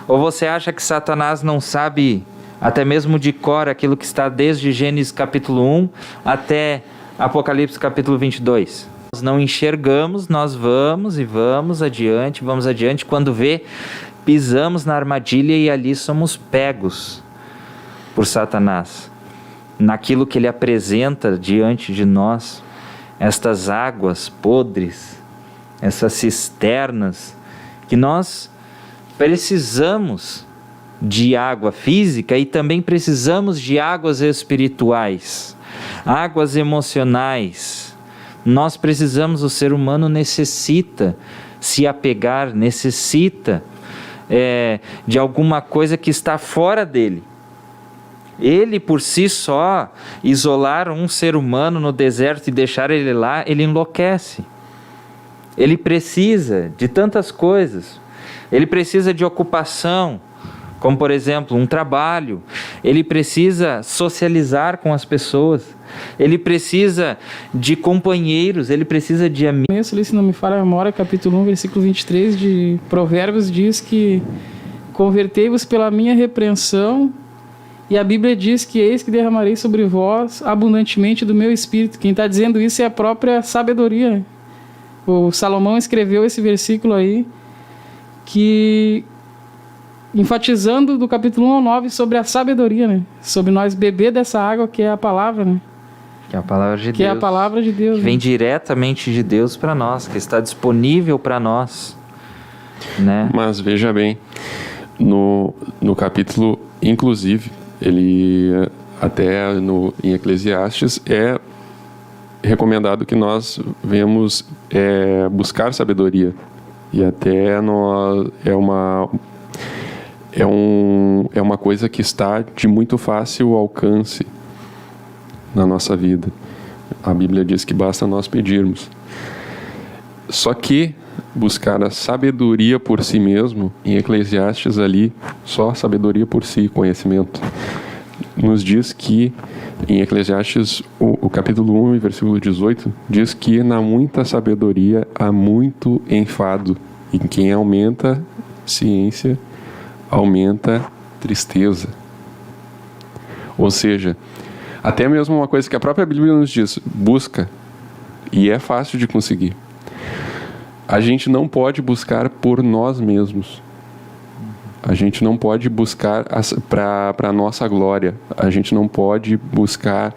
Ou você acha que Satanás não sabe até mesmo de cor aquilo que está desde Gênesis capítulo 1 até Apocalipse capítulo 22? Nós não enxergamos, nós vamos adiante. Quando vê, pisamos na armadilha e ali somos pegos por Satanás. Naquilo que ele apresenta diante de nós, estas águas podres, essas cisternas, que nós precisamos de água física e também precisamos de águas espirituais, águas emocionais, Nós precisamos, o ser humano necessita se apegar, necessita de alguma coisa que está fora dele. Ele por si só, isolar um ser humano no deserto e deixar ele lá, ele enlouquece. Ele precisa de tantas coisas. Ele precisa de ocupação, como por exemplo um trabalho. Ele precisa socializar com as pessoas. Ele precisa de companheiros, ele precisa de amigos. Se não me falha a memória, capítulo 1, versículo 23 de Provérbios diz que convertei-vos pela minha repreensão, e a Bíblia diz que eis que derramarei sobre vós abundantemente do meu espírito. Quem está dizendo isso é a própria sabedoria. O Salomão escreveu esse versículo aí, que enfatizando do capítulo 1 ao 9 sobre a sabedoria, né? Sobre nós beber dessa água que é a palavra, né? Que é a palavra de Deus. Que é a palavra de Deus. Que vem diretamente de Deus para nós, que está disponível para nós, né? Mas veja bem, no capítulo, inclusive, ele até em Eclesiastes é recomendado que nós venhamos buscar sabedoria, e até é uma coisa que está de muito fácil alcance na nossa vida. A Bíblia diz que basta nós pedirmos. Só que buscar a sabedoria por si mesmo, em Eclesiastes ali, só sabedoria por si, conhecimento, nos diz que, em Eclesiastes, o capítulo 1, versículo 18, diz que na muita sabedoria há muito enfado, e quem aumenta ciência, aumenta tristeza. Ou seja, até mesmo uma coisa que a própria Bíblia nos diz, busca, e é fácil de conseguir. A gente não pode buscar por nós mesmos. A gente não pode buscar para a nossa glória. A gente não pode buscar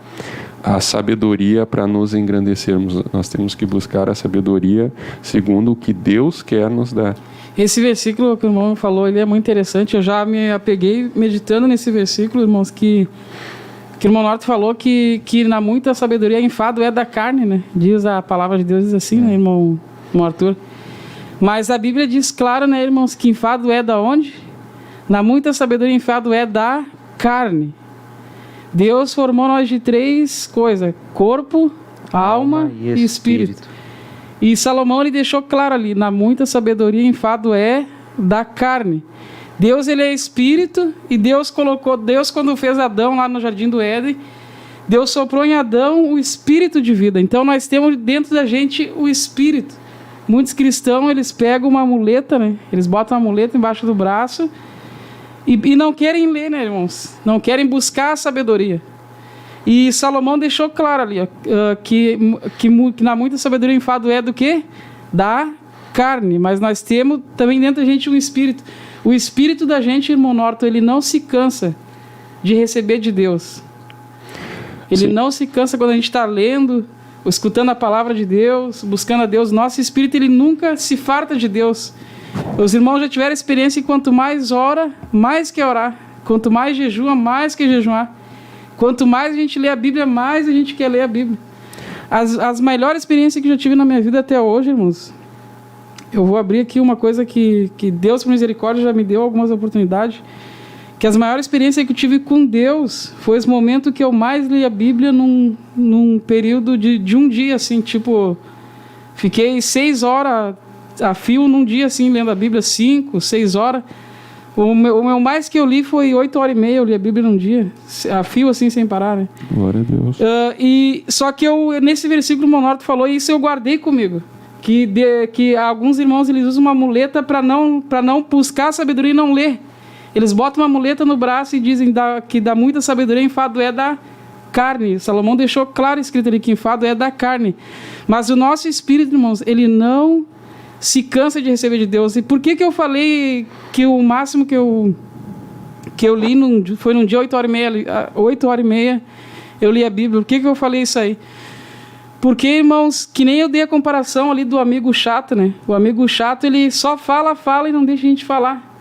a sabedoria para nos engrandecermos. Nós temos que buscar a sabedoria segundo o que Deus quer nos dar. Esse versículo que o irmão falou, ele é muito interessante. Eu já me apeguei meditando nesse versículo, irmãos, que o irmão Norte falou que na muita sabedoria enfado é da carne, né? Diz a palavra de Deus, diz assim, né, irmão Arthur? Mas a Bíblia diz claro, né, irmãos, que enfado é da onde? Na muita sabedoria, enfado é da carne. Deus formou nós de três coisas: corpo, alma e espírito. E Salomão ele deixou claro ali, na muita sabedoria, enfado é da carne. Deus ele é espírito, e Deus quando fez Adão lá no jardim do Éden, Deus soprou em Adão o espírito de vida. Então nós temos dentro da gente o espírito. Muitos cristãos, eles pegam uma muleta, né? Eles botam uma muleta embaixo do braço e não querem ler, né, irmãos? Não querem buscar a sabedoria. E Salomão deixou claro ali, ó, que na muita sabedoria enfado é do quê? Da carne. Mas nós temos também dentro da gente um espírito. O espírito da gente, irmão Norton, ele não se cansa de receber de Deus. Ele não se cansa quando a gente está lendo, escutando a palavra de Deus, buscando a Deus. Nosso espírito, ele nunca se farta de Deus. Os irmãos já tiveram experiência que quanto mais ora, mais quer orar. Quanto mais jejua, mais quer jejuar. Quanto mais a gente lê a Bíblia, mais a gente quer ler a Bíblia. As melhores experiências que eu já tive na minha vida até hoje, irmãos, eu vou abrir aqui uma coisa que Deus, por misericórdia, já me deu algumas oportunidades. Que as maiores experiências que eu tive com Deus foi esse momento que eu mais li a Bíblia num período de um dia, assim, tipo, fiquei 6 horas a fio num dia, assim, lendo a Bíblia, 5, 6 horas. O meu mais que eu li foi 8 horas e meia, eu li a Bíblia num dia, a fio, assim, sem parar, né? Glória a Deus. Só que nesse versículo o Monorto falou, e isso eu guardei comigo, que alguns irmãos, eles usam uma muleta para não buscar sabedoria e não ler. Eles botam uma muleta no braço e dizem que dá muita sabedoria, enfado é da carne. Salomão deixou claro escrito ali que enfado é da carne. Mas o nosso espírito, irmãos, ele não se cansa de receber de Deus. E por que eu falei que o máximo que eu li foi num dia 8 horas e meia eu li a Bíblia? Por que eu falei isso aí? Porque, irmãos, que nem eu dei a comparação ali do amigo chato, né? O amigo chato, ele só fala e não deixa a gente falar.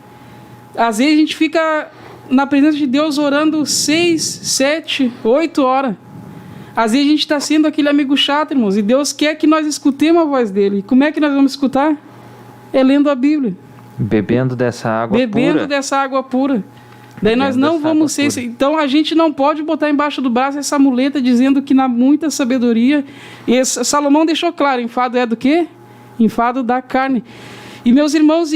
Às vezes a gente fica na presença de Deus orando 6, 7, 8 horas. Às vezes a gente está sendo aquele amigo chato, irmãos, e Deus quer que nós escutemos a voz dele. E como é que nós vamos escutar? É lendo a Bíblia. Bebendo dessa água Bebendo pura. dessa água pura. Daí nós não vamos ser... Então a gente não pode botar embaixo do braço essa muleta dizendo que na muita sabedoria... E Salomão deixou claro, enfado é do quê? Enfado da carne. E meus irmãos,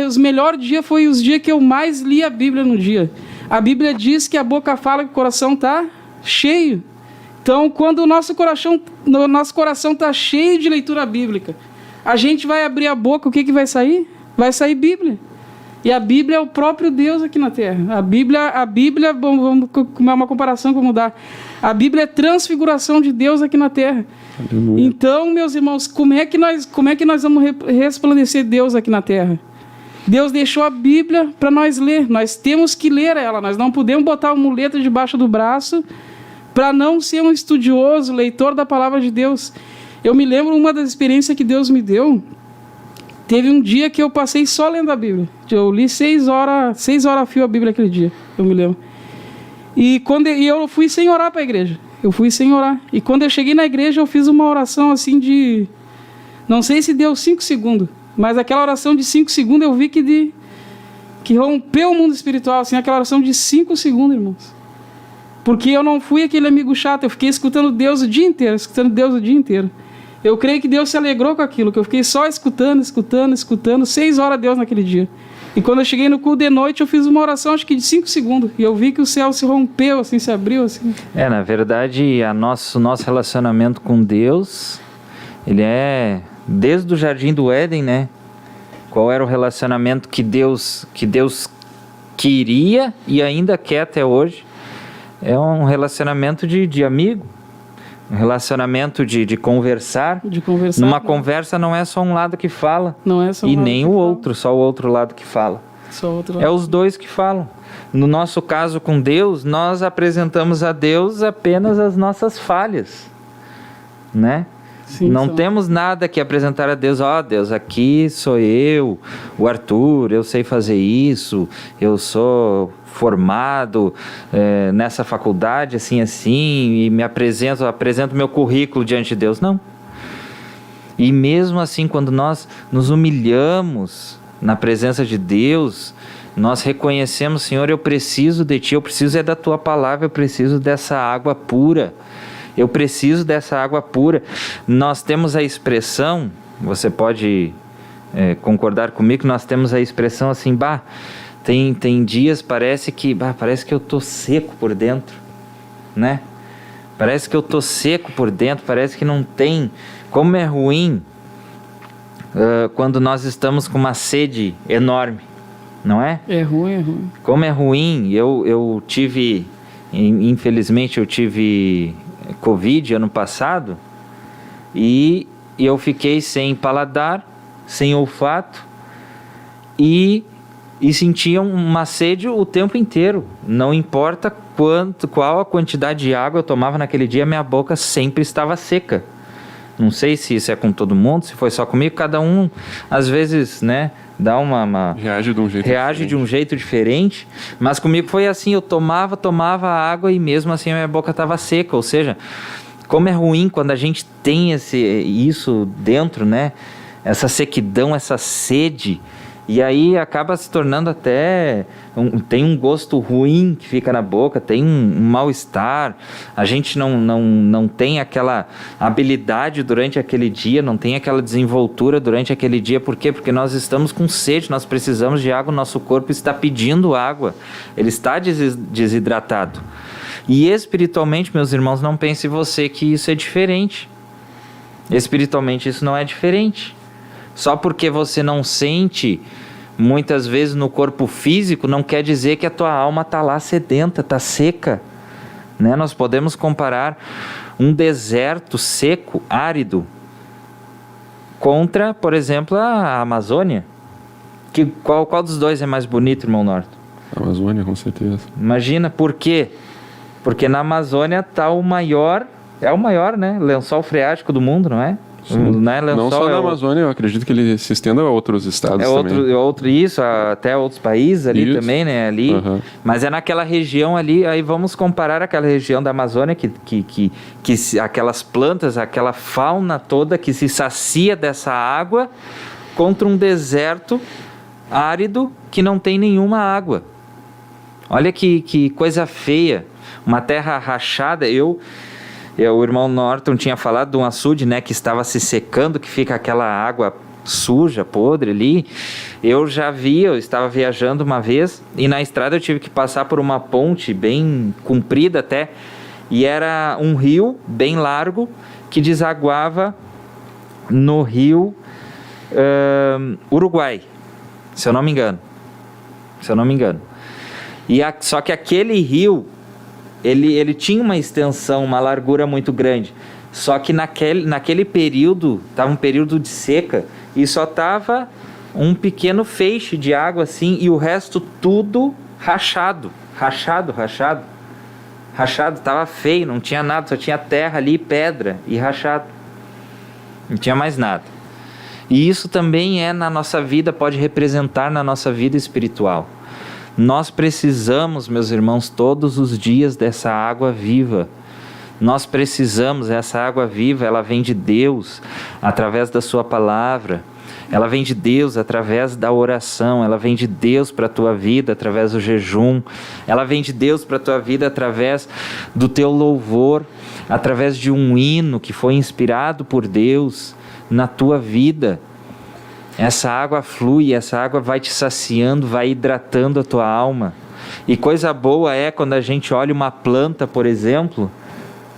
os melhores dias foi os dias que eu mais li a Bíblia no dia. A Bíblia diz que a boca fala que o coração está cheio. Então, quando o nosso coração está cheio de leitura bíblica, a gente vai abrir a boca, o que vai sair? Vai sair Bíblia. E a Bíblia é o próprio Deus aqui na Terra. A Bíblia, vamos uma comparação que eu vou dar. A Bíblia é transfiguração de Deus aqui na Terra. Aleluia. Então, meus irmãos, como é que nós vamos resplandecer Deus aqui na Terra? Deus deixou a Bíblia para nós ler. Nós temos que ler ela. Nós não podemos botar uma muleta debaixo do braço para não ser um estudioso, leitor da palavra de Deus. Eu me lembro uma das experiências que Deus me deu. Teve um dia que eu passei só lendo a Bíblia. Eu li 6 horas a fio a Bíblia aquele dia, eu me lembro. E eu fui sem orar para a igreja. Eu fui sem orar. E quando eu cheguei na igreja, eu fiz uma oração assim de... Não sei se deu 5 segundos, mas aquela oração de 5 segundos eu vi que rompeu o mundo espiritual, assim, aquela oração de 5 segundos, irmãos. Porque eu não fui aquele amigo chato, eu fiquei escutando Deus o dia inteiro, Eu creio que Deus se alegrou com aquilo, que eu fiquei só escutando, 6 horas a Deus naquele dia. E quando eu cheguei no culto de noite, eu fiz uma oração, acho que de 5 segundos, e eu vi que o céu se rompeu, assim, se abriu, assim. Na verdade, nosso relacionamento com Deus, ele é desde o Jardim do Éden, né? Qual era o relacionamento que Deus queria e ainda quer até hoje? É um relacionamento de amigo. Um relacionamento de conversar. De conversar. Numa conversa não é só um lado que fala. Não é só um e lado nem que o fala. outro, só o outro lado que fala. Só o outro lado. É os dois que falam. No nosso caso com Deus, nós apresentamos a Deus apenas as nossas falhas, né? Sim, não só. temos nada que apresentar a Deus. Deus, aqui sou eu, o Arthur, eu sei fazer isso, eu sou formado nessa faculdade, assim, e me apresento meu currículo diante de Deus. Não. E mesmo assim, quando nós nos humilhamos na presença de Deus, nós reconhecemos, Senhor, eu preciso de Ti, eu preciso da Tua palavra, eu preciso dessa água pura. Eu preciso dessa água pura. Nós temos a expressão, você pode concordar comigo, que nós temos a expressão assim, tem dias, parece que eu estou seco por dentro, né? Parece que eu estou seco por dentro, parece que não tem. Como é ruim quando nós estamos com uma sede enorme, não é? É ruim. Como é ruim, eu tive, infelizmente eu tive Covid ano passado e eu fiquei sem paladar, sem olfato e sentia uma sede o tempo inteiro. Não importa qual a quantidade de água eu tomava naquele dia, minha boca sempre estava seca. Não sei se isso é com todo mundo, se foi só comigo, cada um às vezes, né, dá reage de um jeito diferente, mas comigo foi assim, eu tomava a água e mesmo assim a minha boca estava seca. Ou seja, como é ruim quando a gente tem isso dentro, né, essa sequidão, essa sede, e aí acaba se tornando até tem um gosto ruim que fica na boca, tem um mal-estar, a gente não tem aquela habilidade durante aquele dia, não tem aquela desenvoltura durante aquele dia. Por quê? Porque nós estamos com sede, nós precisamos de água, nosso corpo está pedindo água, ele está desidratado. E espiritualmente, meus irmãos, não pense você que isso é diferente. Espiritualmente isso não é diferente. Só porque você não sente muitas vezes no corpo físico, não quer dizer que a tua alma está lá sedenta, está seca, né? Nós podemos comparar um deserto seco, árido, contra, por exemplo, a Amazônia. Qual dos dois é mais bonito, irmão Norton? A Amazônia, com certeza. Imagina, por quê? Porque na Amazônia está o maior, né, lençol freático do mundo, não é? Não é lençol, Não só é na o- Amazônia, eu acredito que ele se estenda a outros estados também. Isso, até outros países ali Isso. também, né? Ali, Aham. mas é naquela região ali. Aí vamos comparar aquela região da Amazônia aquelas plantas, aquela fauna toda que se sacia dessa água, contra um deserto árido que não tem nenhuma água. Olha que coisa feia, uma terra rachada. O irmão Norton tinha falado de um açude, né, que estava se secando, que fica aquela água suja, podre ali. Eu estava viajando uma vez e na estrada eu tive que passar por uma ponte bem comprida até, e era um rio bem largo que desaguava no rio Uruguai, se eu não me engano. Só que aquele rio, ele tinha uma extensão, uma largura muito grande. Só que naquele período, estava um período de seca, e só estava um pequeno feixe de água assim, e o resto tudo rachado, estava feio, não tinha nada, só tinha terra ali, pedra e rachado. Não tinha mais nada. E isso também na nossa vida, pode representar na nossa vida espiritual. Nós precisamos, meus irmãos, todos os dias dessa água viva. Nós precisamos, essa água viva, ela vem de Deus, através da sua palavra. Ela vem de Deus através da oração. Ela vem de Deus para a tua vida através do jejum. Ela vem de Deus para a tua vida através do teu louvor, através de um hino que foi inspirado por Deus na tua vida. Essa água flui, essa água vai te saciando, vai hidratando a tua alma. E coisa boa é quando a gente olha uma planta, por exemplo,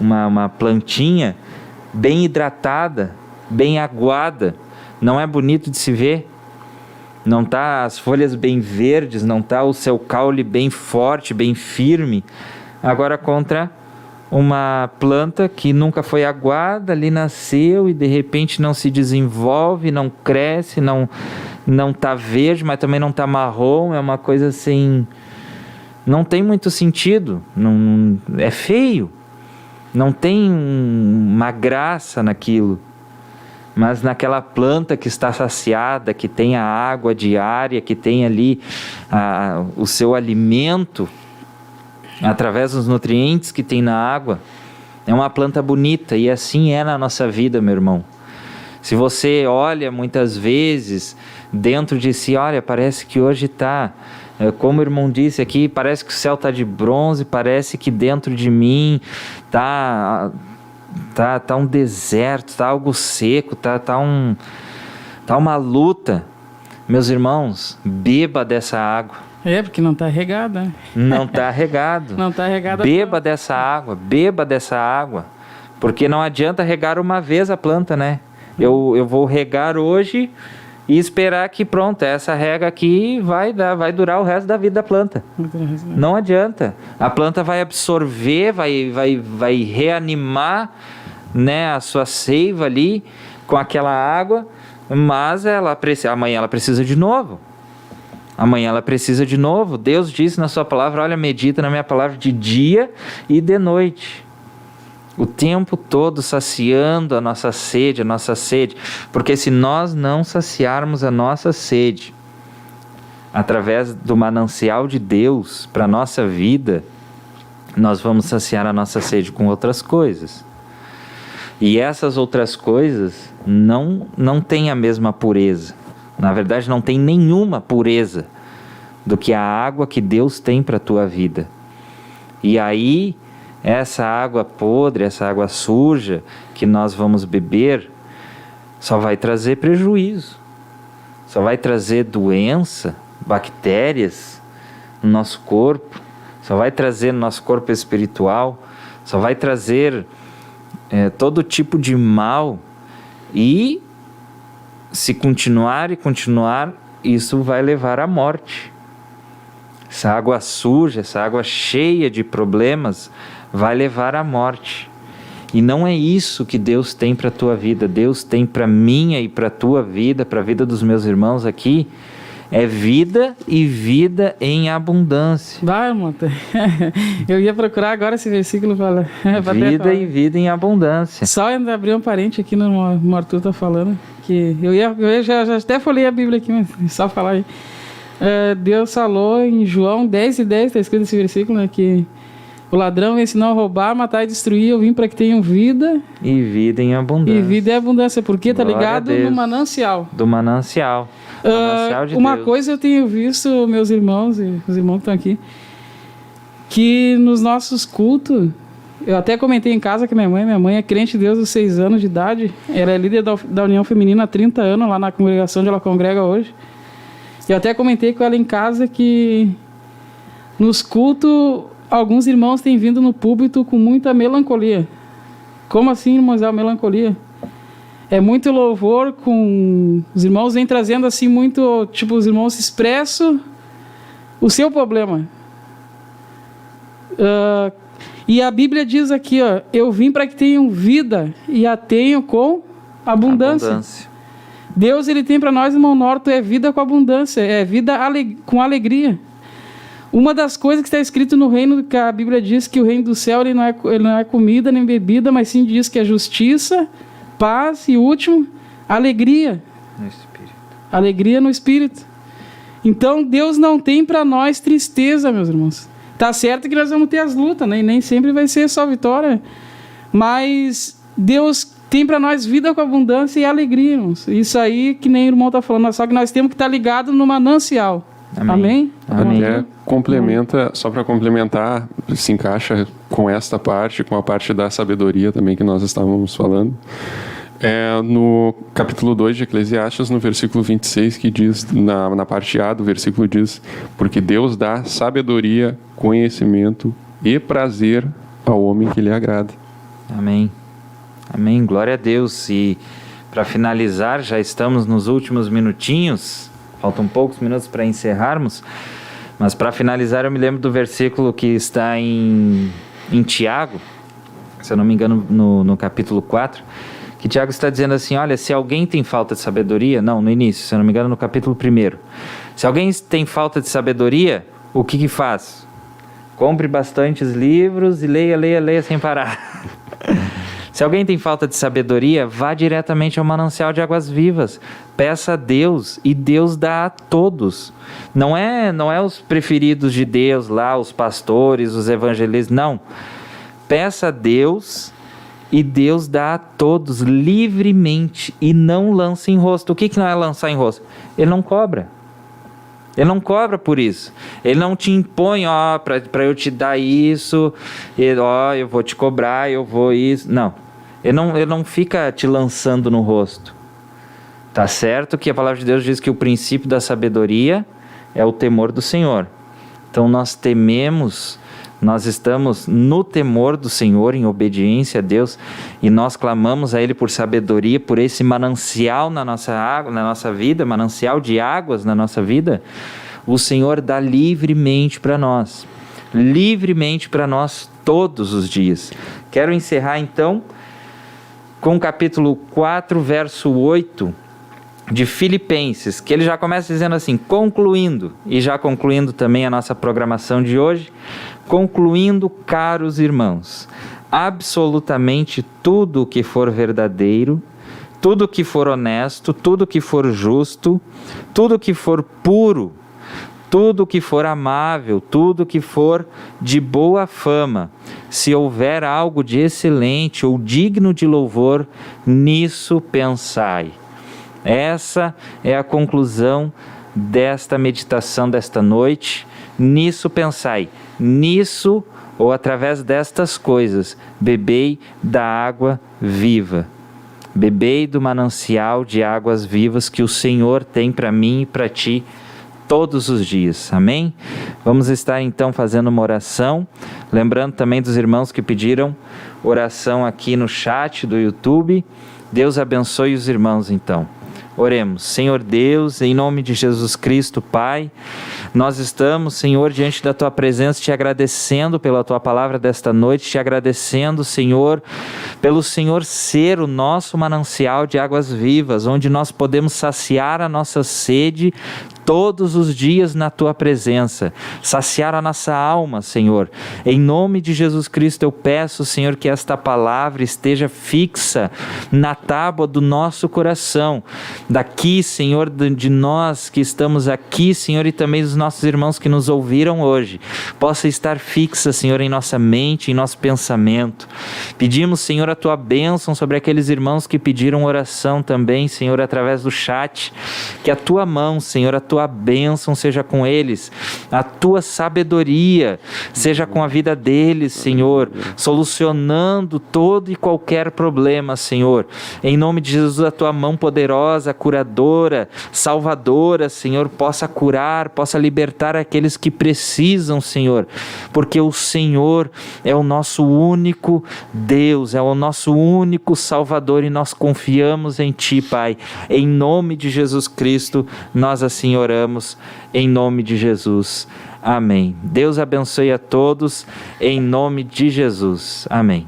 uma plantinha bem hidratada, bem aguada. Não é bonito de se ver? Não tá as folhas bem verdes, não tá o seu caule bem forte, bem firme. Agora contra uma planta que nunca foi aguada, ali nasceu e de repente não se desenvolve, não cresce, não tá verde, mas também não tá marrom, é uma coisa assim, não tem muito sentido, é feio, não tem uma graça naquilo. Mas naquela planta que está saciada, que tem a água diária, que tem ali o seu alimento, através dos nutrientes que tem na água, é uma planta bonita. E assim é na nossa vida, meu irmão. Se você olha muitas vezes dentro de si, olha, parece que hoje está, como o irmão disse aqui, parece que o céu está de bronze, parece que dentro de mim tá um deserto, tá algo seco, tá uma luta. Meus irmãos, beba dessa água. Porque não está regada, né? Não está regado. Não está regada. Beba dessa água, porque não adianta regar uma vez a planta, né? Eu vou regar hoje e esperar que pronto, essa rega aqui vai durar o resto da vida da planta. Não adianta. A planta vai absorver, vai reanimar, né, a sua seiva ali com aquela água, mas amanhã ela precisa de novo. Deus disse na sua palavra, olha, medita na minha palavra de dia e de noite. O tempo todo saciando a nossa sede, porque se nós não saciarmos a nossa sede através do manancial de Deus para a nossa vida, nós vamos saciar a nossa sede com outras coisas. E essas outras coisas não têm a mesma pureza. Na verdade, não tem nenhuma pureza do que a água que Deus tem para a tua vida. E aí, essa água podre, essa água suja que nós vamos beber, só vai trazer prejuízo, só vai trazer doença, bactérias no nosso corpo, só vai trazer no nosso corpo espiritual, só vai trazer todo tipo de mal. E se continuar, isso vai levar à morte. Essa água suja, essa água cheia de problemas, vai levar à morte. E não é isso que Deus tem para a tua vida. Deus tem para minha e para a tua vida, para a vida dos meus irmãos aqui, é vida e vida em abundância. Vai, irmão. Eu ia procurar agora esse versículo para Vida e vida em abundância. Só ainda abrir um parente aqui no Arthur tá falando. Que eu já até falei a Bíblia aqui, mas só falar aí. Deus falou em João 10:10, está escrito esse versículo, né, que o ladrão vem senão roubar, matar e destruir. Eu vim para que tenham vida. E vida em abundância. E vida em abundância, porque tá Glória ligado a Deus. no manancial. Do manancial. Manancial de Uma Deus. coisa eu tenho visto, meus irmãos e os irmãos que estão aqui, que nos nossos cultos, eu até comentei em casa que minha mãe é crente de Deus aos 6 anos de idade, ela é líder da União Feminina há 30 anos, lá na congregação onde ela congrega hoje. Eu até comentei com ela em casa que nos cultos, alguns irmãos têm vindo no púlpito com muita melancolia. Como assim, irmãos, é melancolia? É muito louvor, com os irmãos vêm trazendo assim muito, tipo, os irmãos expressam o seu problema. E a Bíblia diz aqui, ó, eu vim para que tenham vida e a tenham com abundância. Deus, ele tem para nós, irmão Norton, é vida com abundância, é vida com alegria. Uma das coisas que está escrito no reino, que a Bíblia diz que o reino do céu ele não é comida nem bebida, mas sim diz que é justiça, paz e, último, alegria. No Espírito. Alegria no Espírito. Então, Deus não tem para nós tristeza, meus irmãos. Tá certo que nós vamos ter as lutas, né? E nem sempre vai ser só vitória. Mas Deus tem para nós vida com abundância e alegria, irmãos. Isso aí que nem o irmão está falando, só que nós temos que estar ligados no manancial. Amém? Amém. Até complementa, só para complementar, se encaixa com esta parte, com a parte da sabedoria também que nós estávamos falando. No capítulo 2 de Eclesiastes, no versículo 26, que diz, na parte A do versículo diz, porque Deus dá sabedoria, conhecimento e prazer ao homem que lhe agrada. Amém. Amém. Glória a Deus. E para finalizar, já estamos nos últimos minutinhos. Faltam poucos minutos para encerrarmos, mas para finalizar eu me lembro do versículo que está em Tiago, se eu não me engano no capítulo 4, que Tiago está dizendo assim, olha, se alguém tem falta de sabedoria, não, no início, se eu não me engano no capítulo 1, se alguém tem falta de sabedoria, o que faz? Compre bastantes livros e leia sem parar. Se alguém tem falta de sabedoria, vá diretamente ao manancial de águas vivas. Peça a Deus e Deus dá a todos. Não é os preferidos de Deus lá, os pastores, os evangelistas, não. Peça a Deus e Deus dá a todos livremente e não lança em rosto. O que não é lançar em rosto? Ele não cobra. Ele não cobra por isso. Ele não te impõe, para eu te dar isso, eu vou te cobrar, eu vou isso. Não. Ele não fica te lançando no rosto. Tá certo que a palavra de Deus diz que o princípio da sabedoria é o temor do Senhor. Então nós tememos, nós estamos no temor do Senhor, em obediência a Deus, e nós clamamos a Ele por sabedoria, por esse manancial na nossa vida, manancial de águas na nossa vida. O Senhor dá livremente para nós todos os dias. Quero encerrar então com o capítulo 4, verso 8 de Filipenses, que ele já começa dizendo assim, concluindo também a nossa programação de hoje, concluindo, caros irmãos, absolutamente tudo o que for verdadeiro, tudo o que for honesto, tudo o que for justo, tudo o que for puro, tudo o que for amável, tudo o que for de boa fama, se houver algo de excelente ou digno de louvor, nisso pensai. Essa é a conclusão desta meditação desta noite. Nisso pensai, nisso ou através destas coisas, bebei da água viva. Bebei do manancial de águas vivas que o Senhor tem para mim e para ti todos os dias, amém? Vamos estar então fazendo uma oração, lembrando também dos irmãos que pediram oração aqui no chat do YouTube. Deus abençoe os irmãos então. Oremos. Senhor Deus, em nome de Jesus Cristo, Pai, nós estamos, Senhor, diante da Tua presença, te agradecendo pela Tua palavra desta noite, te agradecendo, Senhor, pelo Senhor ser o nosso manancial de águas vivas, onde nós podemos saciar a nossa sede todos os dias na tua presença, saciar a nossa alma, Senhor. Em nome de Jesus Cristo eu peço, Senhor, que esta palavra esteja fixa na tábua do nosso coração, daqui, Senhor, de nós que estamos aqui, Senhor, e também dos nossos irmãos que nos ouviram hoje, possa estar fixa, Senhor, em nossa mente, em nosso pensamento. Pedimos, Senhor, a tua bênção sobre aqueles irmãos que pediram oração também, Senhor, através do chat, que a tua mão, Senhor, a tua bênção seja com eles, a tua sabedoria seja com a vida deles, Senhor, solucionando todo e qualquer problema, Senhor. Em nome de Jesus, a tua mão poderosa, curadora, salvadora, Senhor, possa curar, possa libertar aqueles que precisam, Senhor, porque o Senhor é o nosso único Deus, é o nosso único Salvador, e nós confiamos em Ti, Pai. Em nome de Jesus Cristo, nós assim oramos, em nome de Jesus. Amém. Deus abençoe a todos, em nome de Jesus. Amém.